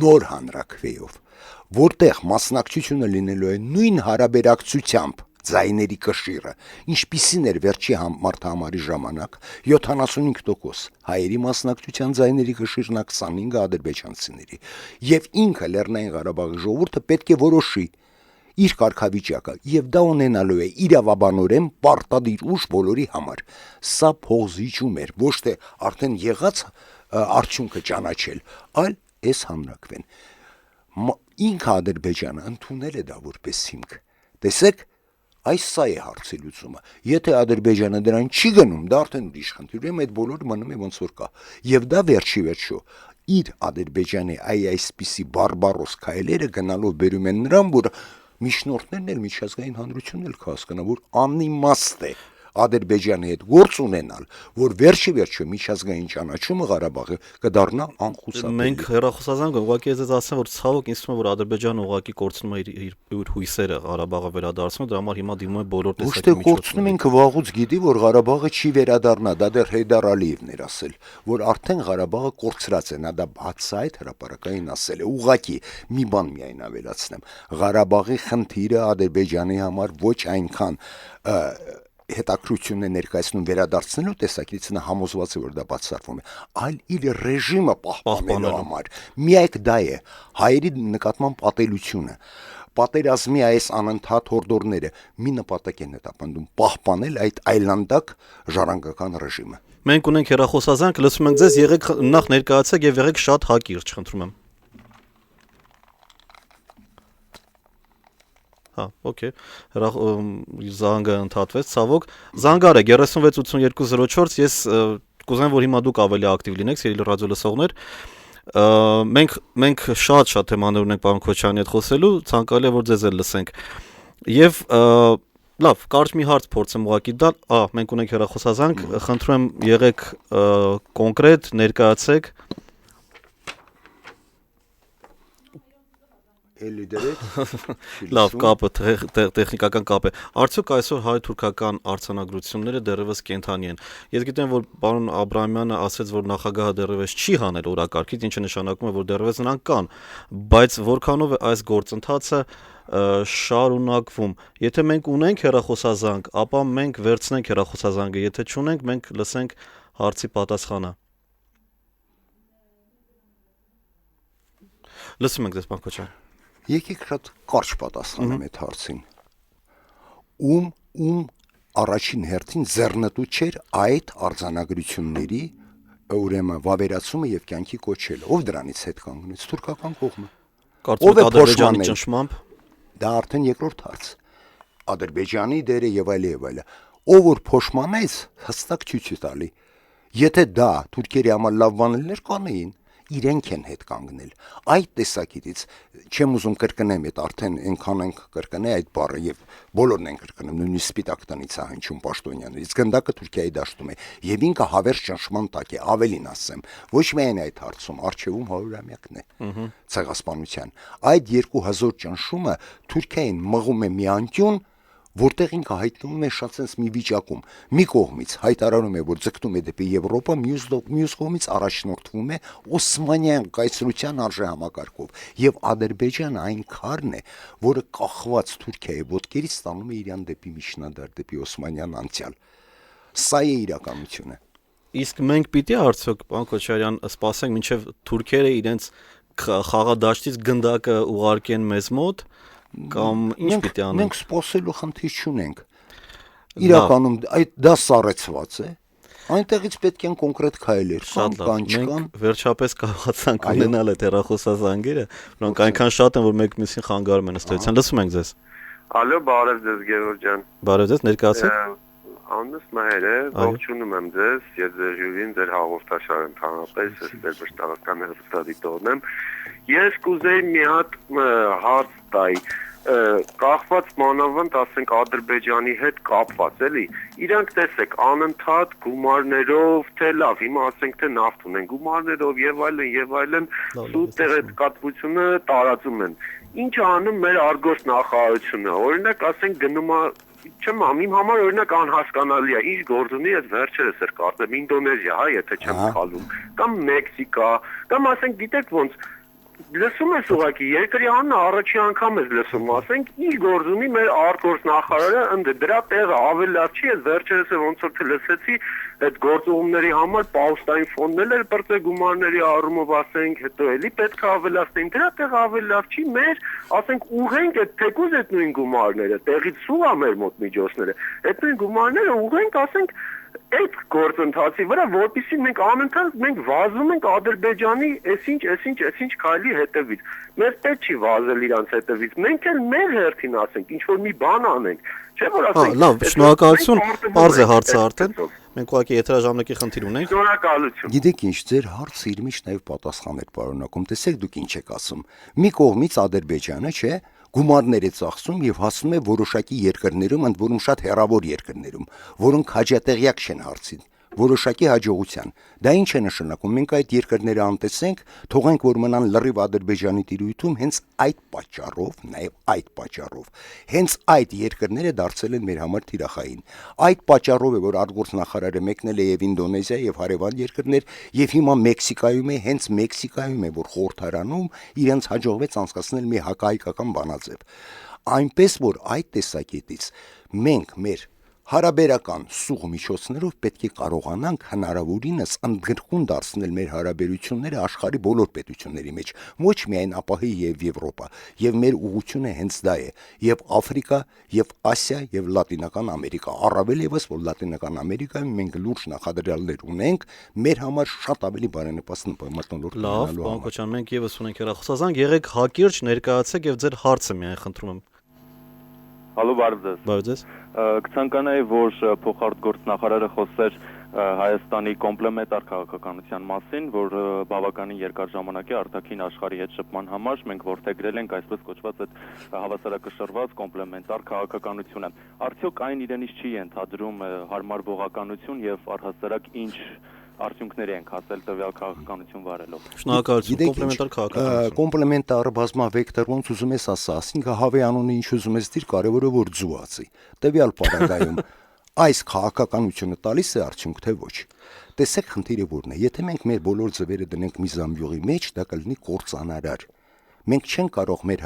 նոր հանրաքվեով, որտեղ մասնակցությունը լինելու է նույն հարաբերակցությամբ ձայների կշիռը, ինչպիսին էր վերջի մարդահամարի ժամանակ 75% հայերի մասնակցության ձայների կշիռն 25 ադրբեջանցիների, եւ ինքը Լեռնային Ղարաբաղի ժողովուրդը պետք է որոշի իր կարգավիճակը, եւ դա ունենալու է իրավաբանորեն պարտադիր ուժ բոլորի համար։ Սա փողզիջում էր, ոչ թե արդեն եղած արդյունքը ճանաչել, այլ այս հանրաքվեն։ Ինքը Ադրբեջանը ընդունել է դա որպես հիմք։ Տեսեք, այս սա է հարցի լուծումը։ Եթե Ադրբեջանը դրան չի գնում, դա արդեն ուրիշ խնդիր է, այդ բոլորը մնում է ոնց որ կա։ Եվ դա վերջի վերջո իր Ադրբեջանի այսպիսի բարբարոս քայլերը գնալով բերում են նրան, որ միջնորդներն էլ միջազգային հանրությունն էլ կհասկանա, որ անիմաստ է Ադրբեջանի հետ գործ ունենալ, որ վերջի վերջո միջազգային ճանաչումը Ղարաբաղի կդառնա անխուսափելի։ Մենք հեռախոսազանգ ուղղակի ես ասեմ, որ ցավոք ինձ թվում է, որ Ադրբեջանը ուղղակի կորցնում է իր հույսերը Ղարաբաղը վերադարձնելու, դրա համար հիմա դիմում է բոլոր Ոչ տեսակի թե կորցնում ենք վաղուց գիտի, որ Ղարաբաղը չի վերադառնա, դա դեռ Հեյդար Ալիևն էր ասել, որ արդեն Ղարաբաղը կորցրած է, նա դա բացահայտ հրապարակային ասել է։ Ուղղակի մի բան միայն ավելացնեմ, Ղարաբաղի խնդիրը Ադրբեջանի համար ոչ այնքան հետաքրություն է ներկայացնում վերադարձնելու տեսակից նա համոզված է, որ դա բացառվում է, այլ իր ռեժիմը պահպանելու համար։ Միակ դա է հայերի նկատմամբ պատելությունը։ Պատերազմի այս անընդհատ հորդորները մի նպատակ են հետապնդում՝ պահպանել այդ այլանդակ ժառանգական ռեժիմը։ Մենք ունենք հեռախոսազանգ, լսում ենք ձեզ, եղեք նախ ներկայացեք եւ եղեք շատ հակիրճ, խնդրում եմ։ Հա, օքեյ։ Զանգը ընդհատվեց, ցավոք։ Զանգարը 368204, ես կուզեմ, որ հիմա դուք ավելի ակտիվ լինեք, սիրելի ռադիո լսողներ։ Մենք շատ թեմաներ ունենք պարոն Քոչարյանի հետ խոսելու, ցանկալի է որ ձեզ էլ լսենք։ Եվ լավ, կարճ մի հարց փորձեմ ուղղակի տալ։ Մենք ունենք հեռախոսազանգ, խնդրում եմ եղեք կոնկրետ, ներկայացեք։ Էլի դրեք։ Լավ, կապը տեխնիկական կապ է։ Արդյոք այսօր հայ-թուրքական արձանագրությունները դեռևս կենթանի են։ Ես գիտեմ, որ պարոն Աբրահամյանը ասաց, որ նախագահը դեռևս չի հանել օրակարգից, ինչը նշանակում է, որ դեռևս նրանք կան, բայց որքանով է այս գործընթացը շարունակվում։ Եթե մենք ունենք հեռախոսազանգ, ապա մենք վերցնենք հեռախոսազանգը, եթե չունենք, մենք լսենք հարցի պատասխանը։ Լսում ենք ձեզ, պարոն Քոչարյան։ Եկեք շատ կարճ պատասխանեմ այդ հարցին։ Ում առաջին հերթին ձեռնտու չէր այդ արձանագրությունների ուրեմն վավերացումը եւ կյանքի կոչելը։ Ով դրանից հետ կանգնեց? Թուրքական կողմը։ Կարծում եք Ադրբեջանի ճնշմամբ։ Դա արդեն երկրորդ հարց։ Ադրբեջանի դերը եւ այլը։ Ով որ փոշմանեց, հստակ ցույց է տալի։ Եթե դա թուրքերի համար լավ բան լիներ, կանեին։ իրենք են հետ կանգնել։ Այդ տեսակետից չեմ ուզում կրկնեմ, այդ արդեն այնքան ենք կրկնել այդ բառը եւ բոլորն են կրկնում, նույնիսկ Սպիտակ տնից է հնչում պաշտոնյաներից։ Գնդակը Թուրքիայի դաշտում է եւ ինքը հավերժ ճնշման տակ է, ավելին ասեմ, ոչ միայն այդ հարցում, արժեվում 100-ամյակն է ցեղասպանության։ Այդ երկու հզոր ճնշումը Թուրքիային մղում է մի անկյուն, որտեղ ինքը հայտնվում է շատ sense մի վիճակում։ Մի կողմից հայտարարում է, որ ձգտում է դեպի Եվրոպա, մյուս կողմից առաջնորդվում է Օսմանյան կայսրության արժեհամակարգով, եւ Ադրբեջանը այն քարն է, որը կախված Թուրքիայի ոտքերից ստանում է իրան դեպի միջնադար, դեպի Օսմանյան անցյալ։ Սա է իրականությունը։ Իսկ մենք պիտի արդյոք, պարոն Քոչարյան, սպասենք մինչև թուրքերը իրենց խաղադաշտից գնդակը ուղարկեն մեզ մոտ, կամ ինչ պիտի անենք։ Մենք սպասելու խնդիր չունենք։ Իրականում այդ դա սառեցված է։ Այնտեղից պետք են կոնկրետ քայլեր կան, չկան։ Մենք վերջապես կարողացանք ունենալ այդ հեռախոսազանգերը, որոնք այնքան շատ են, որ մեկ մյուսին խանգարում են ըստ էության։ Լսում ենք ձեզ։ Ալո, բարև ձեզ Գևորգ ջան։ Բարև ձեզ, ներկայացեք։ Աննուս Մահեր է, ողջունում եմ ձեզ, եւ ձեր ժյուրին, ձեր հաղորդաշարը ընդհանրապես, ես վստահական հեռուստադիտողն եմ։ Ես կուզեի մի հատ հարց տալ, կախված մանավանդ, ասենք Ադրբեջանի հետ կապված, էլի։ Իրանք տեսեք, անընդհատ գումարներով, թե լավ, հիմա ասենք թե նավթ ունեն, գումարներով եւ այլն, սուտ տեղեկատվությունը տարածում են։ Ինչ անում մեր արգոս նախարարությունը, օրինակ, ասենք գնում է չեմ իմ համար օրինակ անհասկանալի է ինչ գործ ունի այս վերջերս էր կարծեմ Ինդոնեզիա, հա, եթե չեմ սխալվում, կամ Մեքսիկա, կամ ասենք գիտեք ոնց լսում ես ուղղակի երկրի անունը առաջի անգամ ես լսում, ասենք ինչ գործ ունի մեր արտգործ նախարարը, ընդ դրա տեղը ավելի լավ չի, ես վերջերս ոնց որ թե լսեցի այդ գործողումների համար պաուստային ֆոնդն էր բրծե գումարների առումով ասենք, հետո էլի պետք է ավելացնենք, դրա տեղը ավելի լավ չի, մեր ասենք ուղենք այդ թեկուզ այդ նույն գումարները, տեղից սուղ է մեր մոտ միջոցները, այդ նույն գումարները ուղենք ասենք այդ գործընթացի վրա, որպեսզի մենք անընդհատ մենք վազում ենք Ադրբեջանի այսինչ քայլի հետևից։ Մեր պետք չի վազել իրանց հետևից։ Մենք էլ մեր հերթին ասենք, ինչ որ մի բան անենք։ Չէ՞ որ ասենք։ Լավ, շնորհակալություն, բարձ է հարցը արդեն։ Մենք ուղղակի եթերաժամկի խնդիր ունենք։ Շնորհակալություն։ Գիտեք ինչ, ձեր հարցը իր մեջ նաև պատասխան էր պարունակում։ Տեսեք դուք ինչ եք ասում։ Մի կողմից Ադրբեջանը, չէ՞, գումարներ է ծախսում եւ հասնում է որոշակի երկրներում, ընդ որում շատ հեռավոր երկրներում, որոնք հաջատեղյակ չեն հարցին, որոշակի հաջողության։ Դա ինչ է նշանակում։ Մենք այդ երկրները անտեսենք, թողենք որ մնան լրիվ Ադրբեջանի տիրույթում հենց այդ պատճառով, նաեւ այդ պատճառով։ Հենց այդ երկրները դարձել են մեր համար թիրախային։ Այդ պատճառով է որ արտգործնախարարը մեկնել է եւ Ինդոնեզիա եւ հարևան երկրներ եւ հիմա Մեքսիկայում է, հենց Մեքսիկայում է որ խորհրդարանում իրենց հաջողվեց անցկացնել մի հակահայկական բանաձև։ Այնպես որ այդ տեսակետից մենք մեր հարաբերական սուղ միջոցներով պետք է կարողանանք հնարավորինս ընդգրկուն դարձնել մեր հարաբերությունները աշխարհի բոլոր պետությունների մեջ, ոչ միայն ԱՊՀ եւ Եվրոպա, եւ մեր ուղղությունը հենց դա է, եւ Աֆրիկա, եւ Ասիա, եւ Լատինական Ամերիկա, առավել եւս որ Լատինական Ամերիկայում մենք լուրջ նախադրյալներ ունենք, մեր համար շատ ավելի բարենպաստ մտնոլորտ ունենալու համար։ Լավ, պարոն Քոչարյան, մենք եւս ունենք հեռախոսազանգ, եղեք հակիրճ, ներկայացեք եւ ձեր հարցը միայն խնդրում եմ։ Հալո, բարև ձեզ։ Բարև ձեզ։ Կցանկանայի, որ փոխարտգործնախարարը խոսեր Հայաստանի կոմպլեմենտար քաղաքականության մասին, որ բավականին երկար ժամանակ է արտաքին աշխարհի հետ շփման համար մենք որդեգրել ենք այսպես կոչված այդ հավասարակշռված կոմպլեմենտար քաղաքականությունը։ Արդյոք այն իրենից չի ենթադրում հարմարվողականություն եւ առհասարակ ինչ արդյունքներ ենք հասել տվյալ քաղաքականություն վարելով։ Շնորհակալություն, կոմպլեմենտար քաղաքականություն։ Կոմպլեմենտար բազմավեկտոր ոնց ուզում ես ասա, ասինքն հավե անունը ինչ ուզում ես դիր, կարևորը որ ձուացի։ Տվյալ պարագայում այս քաղաքականությունը տալիս է արդյունք թե ոչ։ Տեսեք խնդիրը որն է, եթե մենք մեր բոլոր ձևերը դնենք մի զամբյուղի մեջ, դա կլինի կործանարար։ Մենք չենք կարող մեր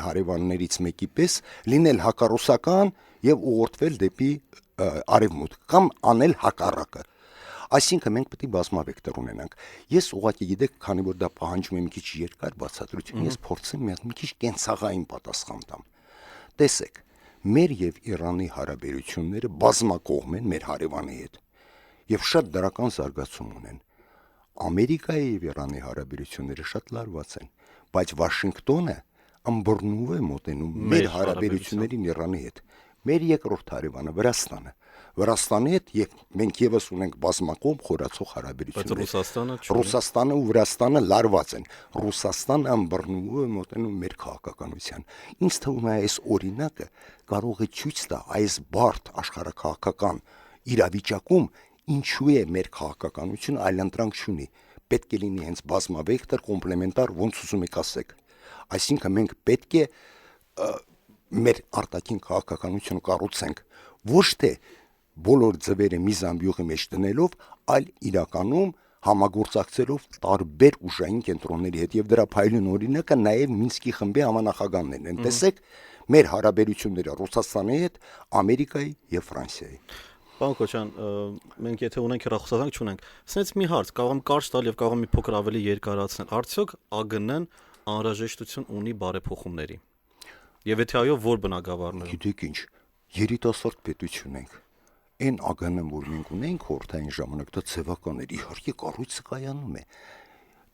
հարևաններից մեկի պես լինել հակառուսական եւ ուղղորդվել դեպի արևմուտք կամ անել հակառակը։ Այսինքն մենք պետք է բազմավեկտոր ունենանք։ Ես ուղղակի գիտեք, քանի որ դա պահանջում է մի քիչ երկար բացատրություն, ես փորձեմ մի քիչ կենցաղային պատասխան տամ։ Տեսեք, մեր եւ Իրանի հարաբերությունները բազմակողմ են մեր հարևանի հետ եւ շատ դրական զարգացում ունեն։ Ամերիկայի եւ Իրանի հարաբերությունները շատ լարված են, բայց Վաշինգտոնը ըմբռնու է մոտենում մեր հարաբերություններին Իրանի հետ։ Մեր երկրորդ հարևանը Վրաստանը, Վրաստանի հետ եւ մենք եւս ունենք բազմակողմ խորացող Բայց հարաբերություններ։ Ռուսաստանը չի։ Ռուսաստանը ու Վրաստանը լարված են։ Ռուսաստանը ըմբռնվում է մոտենում մեր քաղաքականության։ Ինձ թվում է այս օրինակը կարող է ցույց տա այս բարդ աշխարհակաղակական իրավիճակում ինչու է մեր քաղաքականությունը այլընտրանք չունի։ Պետք է լինի հենց բազմավեկտոր, կոմպլեմենտար, ոնց ուզում եք ասեք։ Այսինքն մենք պետք է մեր արտաքին քաղաքականությունը կառուցենք ոչ թե բոլոր ձևերը մի զամբյուղի մեջ դնելով, այլ իրականում համագործակցելով տարբեր ուժային կենտրոնների հետ եւ դրա փայլուն օրինակը նաեւ Մինսկի խմբի համանախագահներն են։ Տեսեք մեր հարաբերությունները Ռուսաստանի հետ, Ամերիկայի եւ Ֆրանսիայի։ Պարոն Քոչյան, մենք եթե ունենք հեռախոսազանգ չունենք, սենց մի հարց, կարող եմ կարճ տալ եւ կարող եմ մի փոքր ավելի երկարացնել։ Արդյոք ԱԳՆ-ն անհրաժեշտություն ունի բարեփոխումների։ Եվ եթե այո, որ բնագավառներում։ Գիտեք ինչ, երիտասարդ պետություն ենք։ Այն ԱԳՆ-ն, որ մենք ունենք խորհրդային ժամանակ, դա ցևական էր, իհարկե կառույցը կայանում է։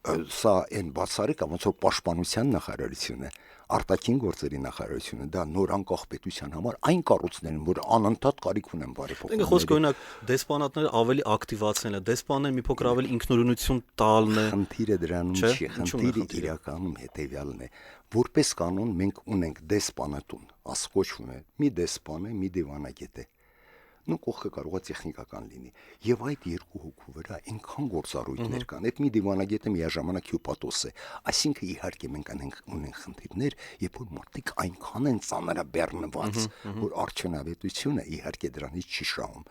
Սա այն բացառիկ ոնց որ պաշտպանության նախարարությունը, արտաքին գործերի նախարարությունը, դա նոր անկախ պետության համար այն կառույցներն են, որ անընդհատ կարիք ունեն բարեփոխումների։ Ինքը խոսքը օրինակ դեսպանատները ավելի ակտիվացնելը, դեսպանները մի փոքր ավելի ինքնուրույնություն տալն է։ Խնդիրը դրանում Չէ՞, չի, ինչու՞ն է խնդիրը խնդիրը։ իրականում հետեւյալն է։ Որպես կանոն մենք ունենք դեսպանատուն, ասկոչվում է մի դեսպան է, մի դիվանագետ է։ Նու կողքը կարող է տեխնիկական լինի։ Եվ այդ երկու հոգու վրա այնքան գործառույթներ կան, այդ մի դիվանագետը միաժամանակ հյուպատոս է։ Այսինքն իհարկե մենք ունենք խնդիրներ, երբ որ մարդիկ այնքան են ծանրաբեռնված, որ արդյունավետությունը իհարկե դրանից չի շահում։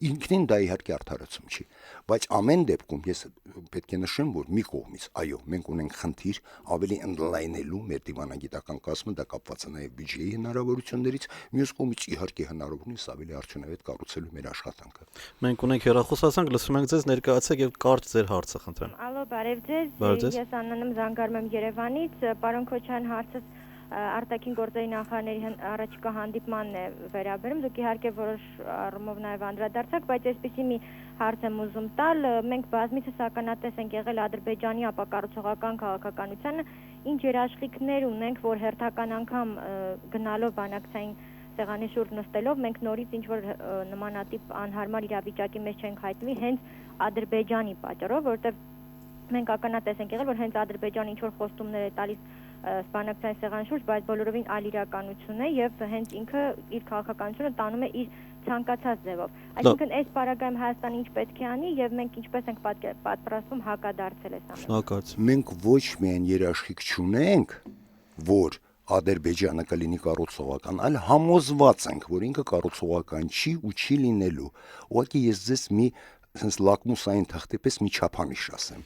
Ինքնին դա իհարկե արդարացում չի, բայց ամեն դեպքում ես պետք է նշեմ, որ մի կողմից, այո, մենք ունենք խնդիր ավելի ընդլայնելու մեր դիվանագիտական կազմը, դա կապված է նաև բյուջեի հնարավորություններից, մյուս կողմից իհարկե հնարավորինս ավելի արդյունավետ կառուցելու մեր աշխատանքը։ Մենք ունենք հեռախոսազանգ, լսում ենք ձեզ, ներկայացեք եւ կարճ ձեր հարցը խնդրեմ։ Ալո, բարև ձեզ։ Բարև ձեզ։ Ես Աննան եմ, զանգարում եմ Երևանից։ Պարոն Քոչյան, հարցս արտաքին գործերի նախարարների առաջիկա հանդիպմանն է վերաբերում։ Դուք իհարկե որոշ առումով նաև անդրադարձաք, բայց այսպեսի մի հարց եմ ուզում տալ։ Մենք բազմիցս ականատես ենք եղել Ադրբեջանի ապակառուցողական քաղաքականությանը, ինչ երաշխիքներ ունենք, որ հերթական անգամ գնալով բանակցային սեղանի շուրջ նստելով մենք նորից ինչ որ նմանատիպ անհարմար իրավիճակի մեջ չենք հայտնվի հենց Ադրբեջանի պատճառով, որտեղ մենք ականատես ենք եղել, որ հենց Ադրբեջանը ինչ որ խոստումներ է տալիս սպանակցային սեղանի շուրջ, բայց բոլորովին այլ իրականություն է եւ հենց ինքը իր քաղաքականությունը տանում է իր ցանկացած ձևով։ Այսինքն այս պարագայում Հայաստանը ինչ պետք է անի եւ մենք ինչպես ենք պատրաստվում հակադարձել այս ամենին։ Շնորհակալություն։ Մենք ոչ միայն երաշխիք չունենք, որ Ադրբեջանը կլինի կառուցողական, այլ համոզված ենք, որ ինքը կառուցողական չի ու չի լինելու։ Ուղղակի ես ձեզ մի sense լակմուսային թղթի պես մի չափանիշ ասեմ։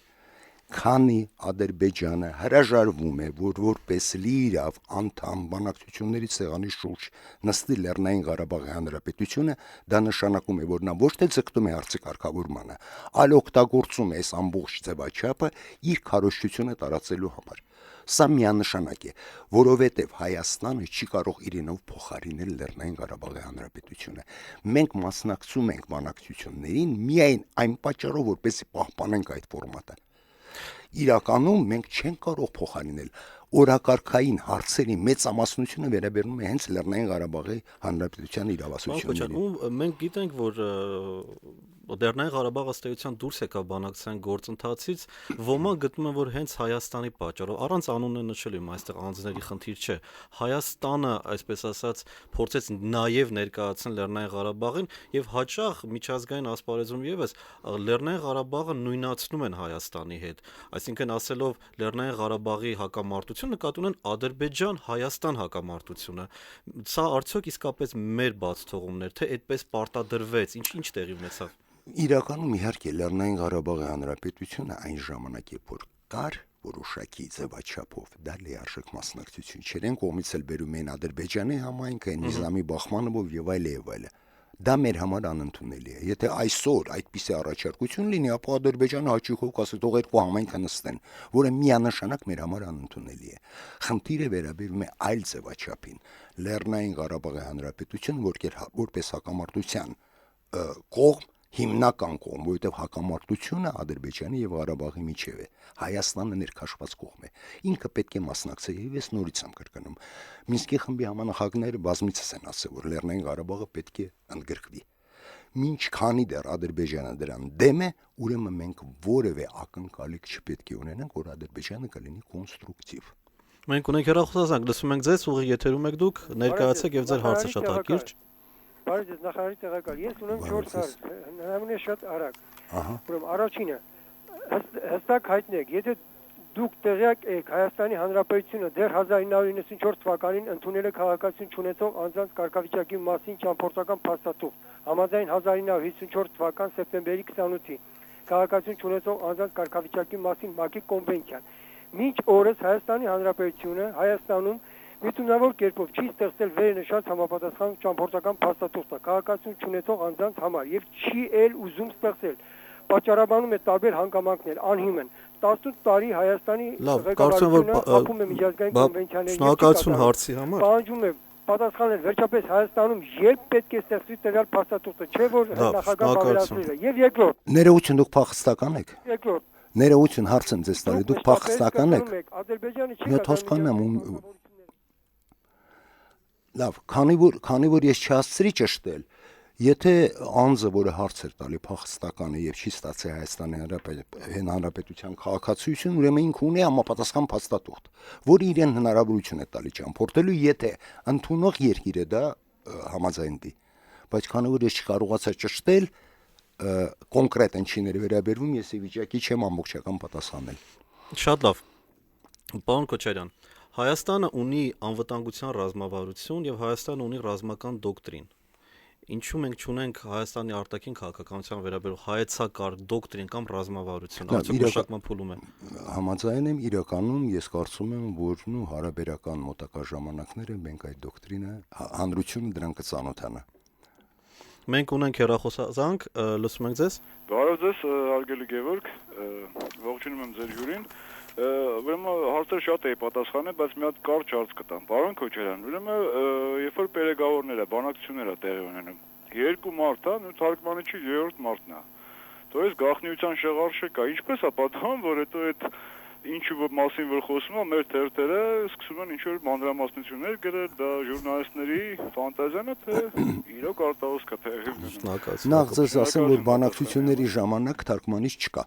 Քանի Ադրբեջանը հրաժարվում է, որ որպես լիիրավ անդամ բանակցությունների սեղանի շուրջ նստի Լեռնային Ղարաբաղի Հանրապետությունը, դա նշանակում է, որ նա ոչ թե ձգտում է հարցի կարգավորմանը, այլ օգտագործում է այս ամբողջ ձևաչափը իր քարոզչությունը տարածելու համար։ Սա միանշանակ է, որովհետև Հայաստանը չի կարող իրենով փոխարինել Լեռնային Ղարաբաղի Հանրապետությունը։ Մենք մասնակցում ենք բանակցություններին միայն այն պատճառով, որպեսզի պահպանենք այդ ֆորմատը։ Իրականում մենք չենք կարող փոխարինել օրակարգային հարցերի մեծամասնությունը վերաբերում է հենց Լեռնային Ղարաբաղի Հանրապետության իրավասություններին։ Ու մենք գիտենք, որ Լեռնային Ղարաբաղը ըստ էության դուրս եկավ բանակցային գործընթացից, ոմանք գտնում են, որ հենց Հայաստանի պատճառով, առանց անունը նշելու, այստեղ անձների խնդիր չէ, Հայաստանը, այսպես ասած, փորձեց նաև ներկայացնել Լեռնային Ղարաբաղին եւ հաճախ միջազգային ասպարեզում եւս Լեռնային Ղարաբաղը նույնացնում են Հայաստանի հետ, այսինքն ասելով Լեռնային Ղարաբաղի հակամարտություն նկատի ունեն Ադրբեջան-Հայաստան հակամարտությունը։ Սա արդյոք իսկապես մեր բաց թողումն էր, թե այդպես պարտադրվեց, ինչ տեղի ունեցավ։ Իրականում իհարկե Լեռնային Ղարաբաղի Հանրապետությունը այն ժամանակ երբ որ կար որոշակի ձևաչափով դա լիարժեք մասնակցություն չէր, են կողմից էլ բերում էին Ադրբեջանի համայնքը, Նիզամի Բախմանովով եւ այլ եւ այլ։ Դա մեր համար անընդունելի է։ Եթե այսօր այդպիսի առաջարկություն լինի, ապա Ադրբեջանը հաճույքով կասի թող երկու համայնքը նստեն, որը միանշանակ մեր համար անընդունելի է։ Խնդիրը վերաբերում է այլ ձևաչափին։ Լեռնային Ղարաբաղի Հանրապետություն որպես հակամարտության կողմ հիմնական կողմ, որովհետև հակամարտությունը Ադրբեջանի եւ Ղարաբաղի միջև է։ Հայաստանը ներքաշված կողմ է։ Ինքը պետք է մասնակցի եւ ես նորից եմ կրկնում։ Մինսկի խմբի համանախագահները բազմիցս են ասել, որ Լեռնային Ղարաբաղը պետք է ընդգրկվի։ Մինչ քանի դեռ Ադրբեջանը դրան դեմ է, ուրեմն մենք որևէ ակնկալիք չպետք է ունենանք, որ Ադրբեջանը կլինի կոնստրուկտիվ։ Մենք ունենք հեռախոսազանգ, լսում ենք ձեզ, ուղիղ եթերում եք դուք, ներկայացեք եւ ձեր հարցը շատ հակիրճ։ Բարև ձեզ, նախարարի տեղակալ։ Ես ունեմ 4 հարց, հնարավոր է շատ արագ։ Ուրեմն առաջինը հստակ հայտնեք, եթե դուք տեղյակ եք Հայաստանի Հանրապետությունը դեռ 1994 թվականին ընդունել է քաղաքացիություն չունեցող անձանց կարգավիճակի մասին ճամփորդական փաստաթուղթ, համաձայն 1954 թվական սեպտեմբերի 28-ի քաղաքացիություն չունեցող անձանց կարգավիճակի մասին ՄԱԿ-ի կոնվենցիան։ Մինչ օրս Հայաստանի Հանրապետությունը Հայաստանում միտումնավոր կերպով չի ստեղծել վերնշած համապատասխան ճամփորդական փաստաթուղթը քաղաքացիություն չունեցող անձանց համար եւ չի էլ ուզում ստեղծել։ Պատճառաբանում է տարբեր հանգամանքներ, անհիմն 18 տարի Հայաստանի ղեկավարությունը ապում է միջազգային կոնվենցիաների շնորհակալություն հարցի համար։ Պահանջում է պատասխանել վերջապես Հայաստանում երբ պետք է ստեղծվի տվյալ փաստաթուղթը, չէ՞ որ նախագահ բավարարել է։ Եվ երկրորդ։ Ներողություն, դուք փախստական եք։ Երկրորդ։ Ներողություն, հարց եմ ձեզ տալի, դուք փախստական եք։ Ադրբեջանը չի հասկանամ Լավ, քանի որ ես չհասցրի ճշտել, եթե անձը, որը հարց էր տալի փախստական է եւ չի ստացել Հայաստանի Հանրապետության քաղաքացիություն, ուրեմն ինքը ունի համապատասխան փաստաթուղթ, որը իրեն հնարավորություն է տալի ճամփորդելու, եթե ընդունող երկիրը դա համաձայնվի։ Բայց քանի որ ես չկարողացա ճշտել, կոնկրետ ինչիների վերաբերվում ես ի վիճակի չեմ ամբողջական պատասխանել։ Շատ լավ։ Պարոն Քոչարյան, Հայաստանը ունի անվտանգության ռազմավարություն եւ Հայաստանը ունի ռազմական դոկտրին։ Ինչու մենք չունենք Հայաստանի արտաքին քաղաքականության վերաբերող հայեցակարգ դոկտրին կամ ռազմավարություն, արդյոք մշակման փուլում է։ Համաձայն եմ, իրականում ես կարծում եմ, որ հարաբերական մոտակա ժամանակները մենք այդ դոկտրինը հանրությունը դրան կծանոթանա։ Մենք ունենք հեռախոսազանգ, լսում ենք ձեզ։ Բարև ձեզ, հարգելի Գևորգ, ողջունում եմ ձեր հյուրին։ Ուրեմն հարցեր շատ էի պատասխանել, բայց մի հատ կարճ հարց կտամ։ Պարոն Քոչարյան, ուրեմն երբ որ պերեգավորները, բանակցությունները տեղի ունենում, երկու մարդ է, ու թարգմանի չի երրորդ մարդն է։ То есть գաղտնիության շեղարշը կա, ինչպես է պատահում, որ հետո այդ ինչու մասին որ խոսում է, մեր թերթերը սկսում են ինչ-որ մանրամասնություններ գրել, դա ժուրնալիստների ֆանտազիան է, թե իրոք արտահոսք է, թե Նախ ձեզ ասեմ, որ բանակցությունների ժամանակ թարգմանիչ չկա։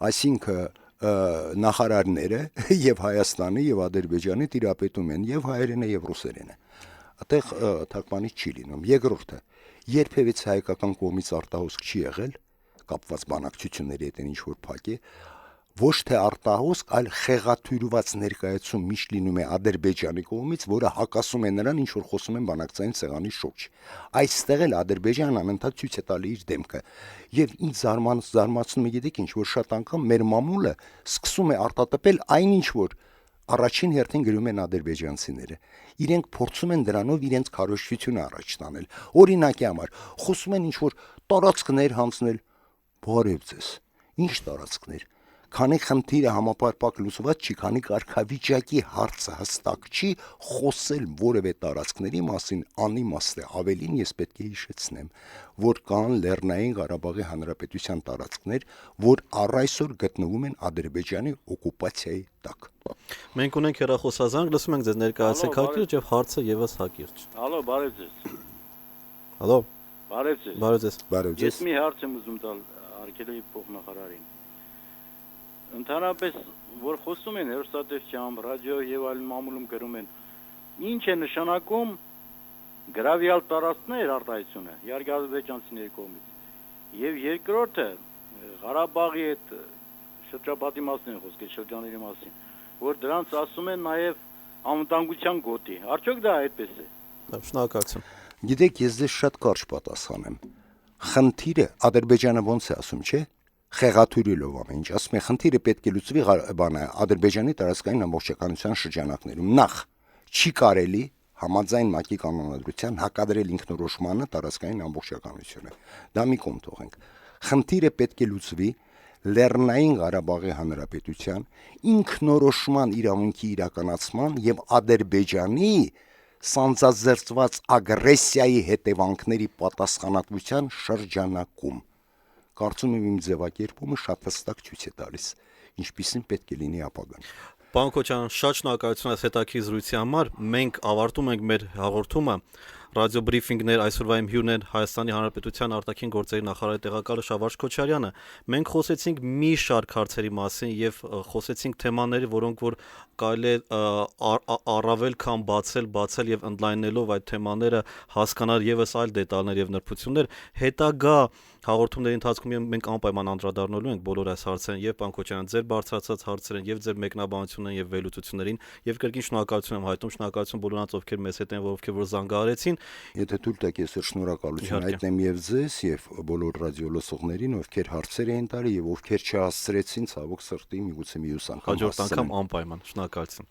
Այսինքն նախարարները եւ Հայաստանի եւ Ադրբեջանի տիրապետում են եւ հայերենը եւ ռուսերենը։ Այդտեղ թարգմանիչ չի լինում։ Երկրորդը, երբևէ հայկական կողմից արտահոսք չի եղել, կապված բանակցությունների հետ ինչ որ փակ է, ոչ թե արտահոսք, այլ խեղաթյուրված ներկայացում միշտ լինում է Ադրբեջանի կողմից, որը հակասում է նրան, ինչ որ խոսում են բանակցային սեղանի շուրջ։ Այստեղ էլ Ադրբեջանն անընդհատ ցույց է տալի իր դեմքը։ Եվ ինձ զարմացնում է, գիտեք ինչ, որ շատ անգամ մեր մամուլը սկսում է արտատպել այնինչ որ առաջին հերթին գրում են ադրբեջանցիները։ Իրենք փորձում են դրանով իրենց քարոզչությունը առաջ տանել։ Օրինակի համար, խոսում են ինչ որ տարածքներ հանձնել, բարև ձեզ։ Ինչ տարածքներ։ Քանի խնդիրը համապարփակ լուծված չի, քանի կարգավիճակի հարցը հստակ չի, խոսել որևէ տարածքների մասին անիմաստ է։ Ավելին ես պետք է հիշեցնեմ, որ կան Լեռնային Ղարաբաղի Հանրապետության տարածքներ, որ առ այսօր գտնվում են Ադրբեջանի օկուպացիայի տակ։ Մենք ունենք հեռախոսազանգ, լսում ենք ձեզ, ներկայացեք հակիրճ եւ հարցը եւս հակիրճ։ Ալո, բարև ձեզ։ Հալո։ Բարև ձեզ։ Բարև ձեզ։ Բարև Ես ձեզ։ մի հարց եմ ուզում տալ արգելոյի փոխնախարարին։ Ընդհանրապես, որ խոսում են հեռուստատեսությամբ, ռադիո եւ այլ մամուլում գրում են, ինչ է նշանակում գրավյալ տարածքներ արտահայտությունը իհարկե ադրբեջանցիների կողմից։ Եվ երկրորդը Ղարաբաղի այդ շրջապատի մասին է խոսքը, շրջանների մասին, որ դրանց ասում են նաեւ անվտանգության գոտի։ Արդյոք դա այդպես է։ Լավ, շնորհակալություն։ Գիտեք, ես ձեզ շատ կարճ պատասխանեմ։ Խնդիրը Ադրբեջանը ոնց է ասում, չէ՞։ Խեղաթյուրելով ամեն ինչ, ասում է խնդիրը պետք է լուծվի Ադրբեջանի տարածքային ամբողջականության շրջանակներում։ Նախ չի կարելի համաձայն ՄԱԿ-ի կանոնադրության հակադրել ինքնորոշմանը տարածքային ամբողջականությունը։ Դա մի կողմ թողենք։ Խնդիրը պետք է լուծվի Լեռնային Ղարաբաղի Հանրապետության ինքնորոշման իրավունքի իրականացման եւ Ադրբեջանի սանձազերծված ագրեսիայի հետևանքների պատասխանատվության շրջանակում։ Կարծում եմ իմ ձևակերպումը շատ հստակ ցույց է տալիս, ինչպիսին պետք է լինի ապագան։ Պարոն Քոչարյան, շատ շնորհակալություն այս հետաքրքիր զրույցի համար։ Մենք ավարտում ենք մեր հաղորդումը։ ռադիոբրիֆինգներ, այսօրվա իմ հյուրն է Հայաստանի Հանրապետության արտաքին գործերի նախարարի տեղակալը Շավարժ Քոչարյանը։ Մենք խոսեցինք մի շարք հարցերի մասին եւ խոսեցինք թեմաների, որոնք որ կարելի է առավել քան բացել եւ ընդլայնելով այդ թեմաները հասկանալ եւս այլ դետալներ եւ նրբություններ, հետագա հաղորդումների ընթացքում մենք անպայման անդրադառնալու ենք բոլոր այս հարցերին եւ պարոն Քոչարյան, ձեր բարձրացած հարցերին եւ ձեր մեկնաբանություններին եւ վերլուծություններին եւ կրկին շնորհակալություն եմ հայտնում, շնորհակալություն բոլորանց, ովքեր մեզ հետ են, ովքեր որ զանգահարեցին։ Եթե թույլ տաք, ես շնորհակալություն հայտնեմ եւ ձեզ եւ բոլոր ռադիոլսողներին, ովքեր հարցեր էին տալի եւ ովքեր չհասցրեցին ցավոք սրտի միգուցե մյուս անգամ հաջորդ անգամ անպայման շնորհակալություն։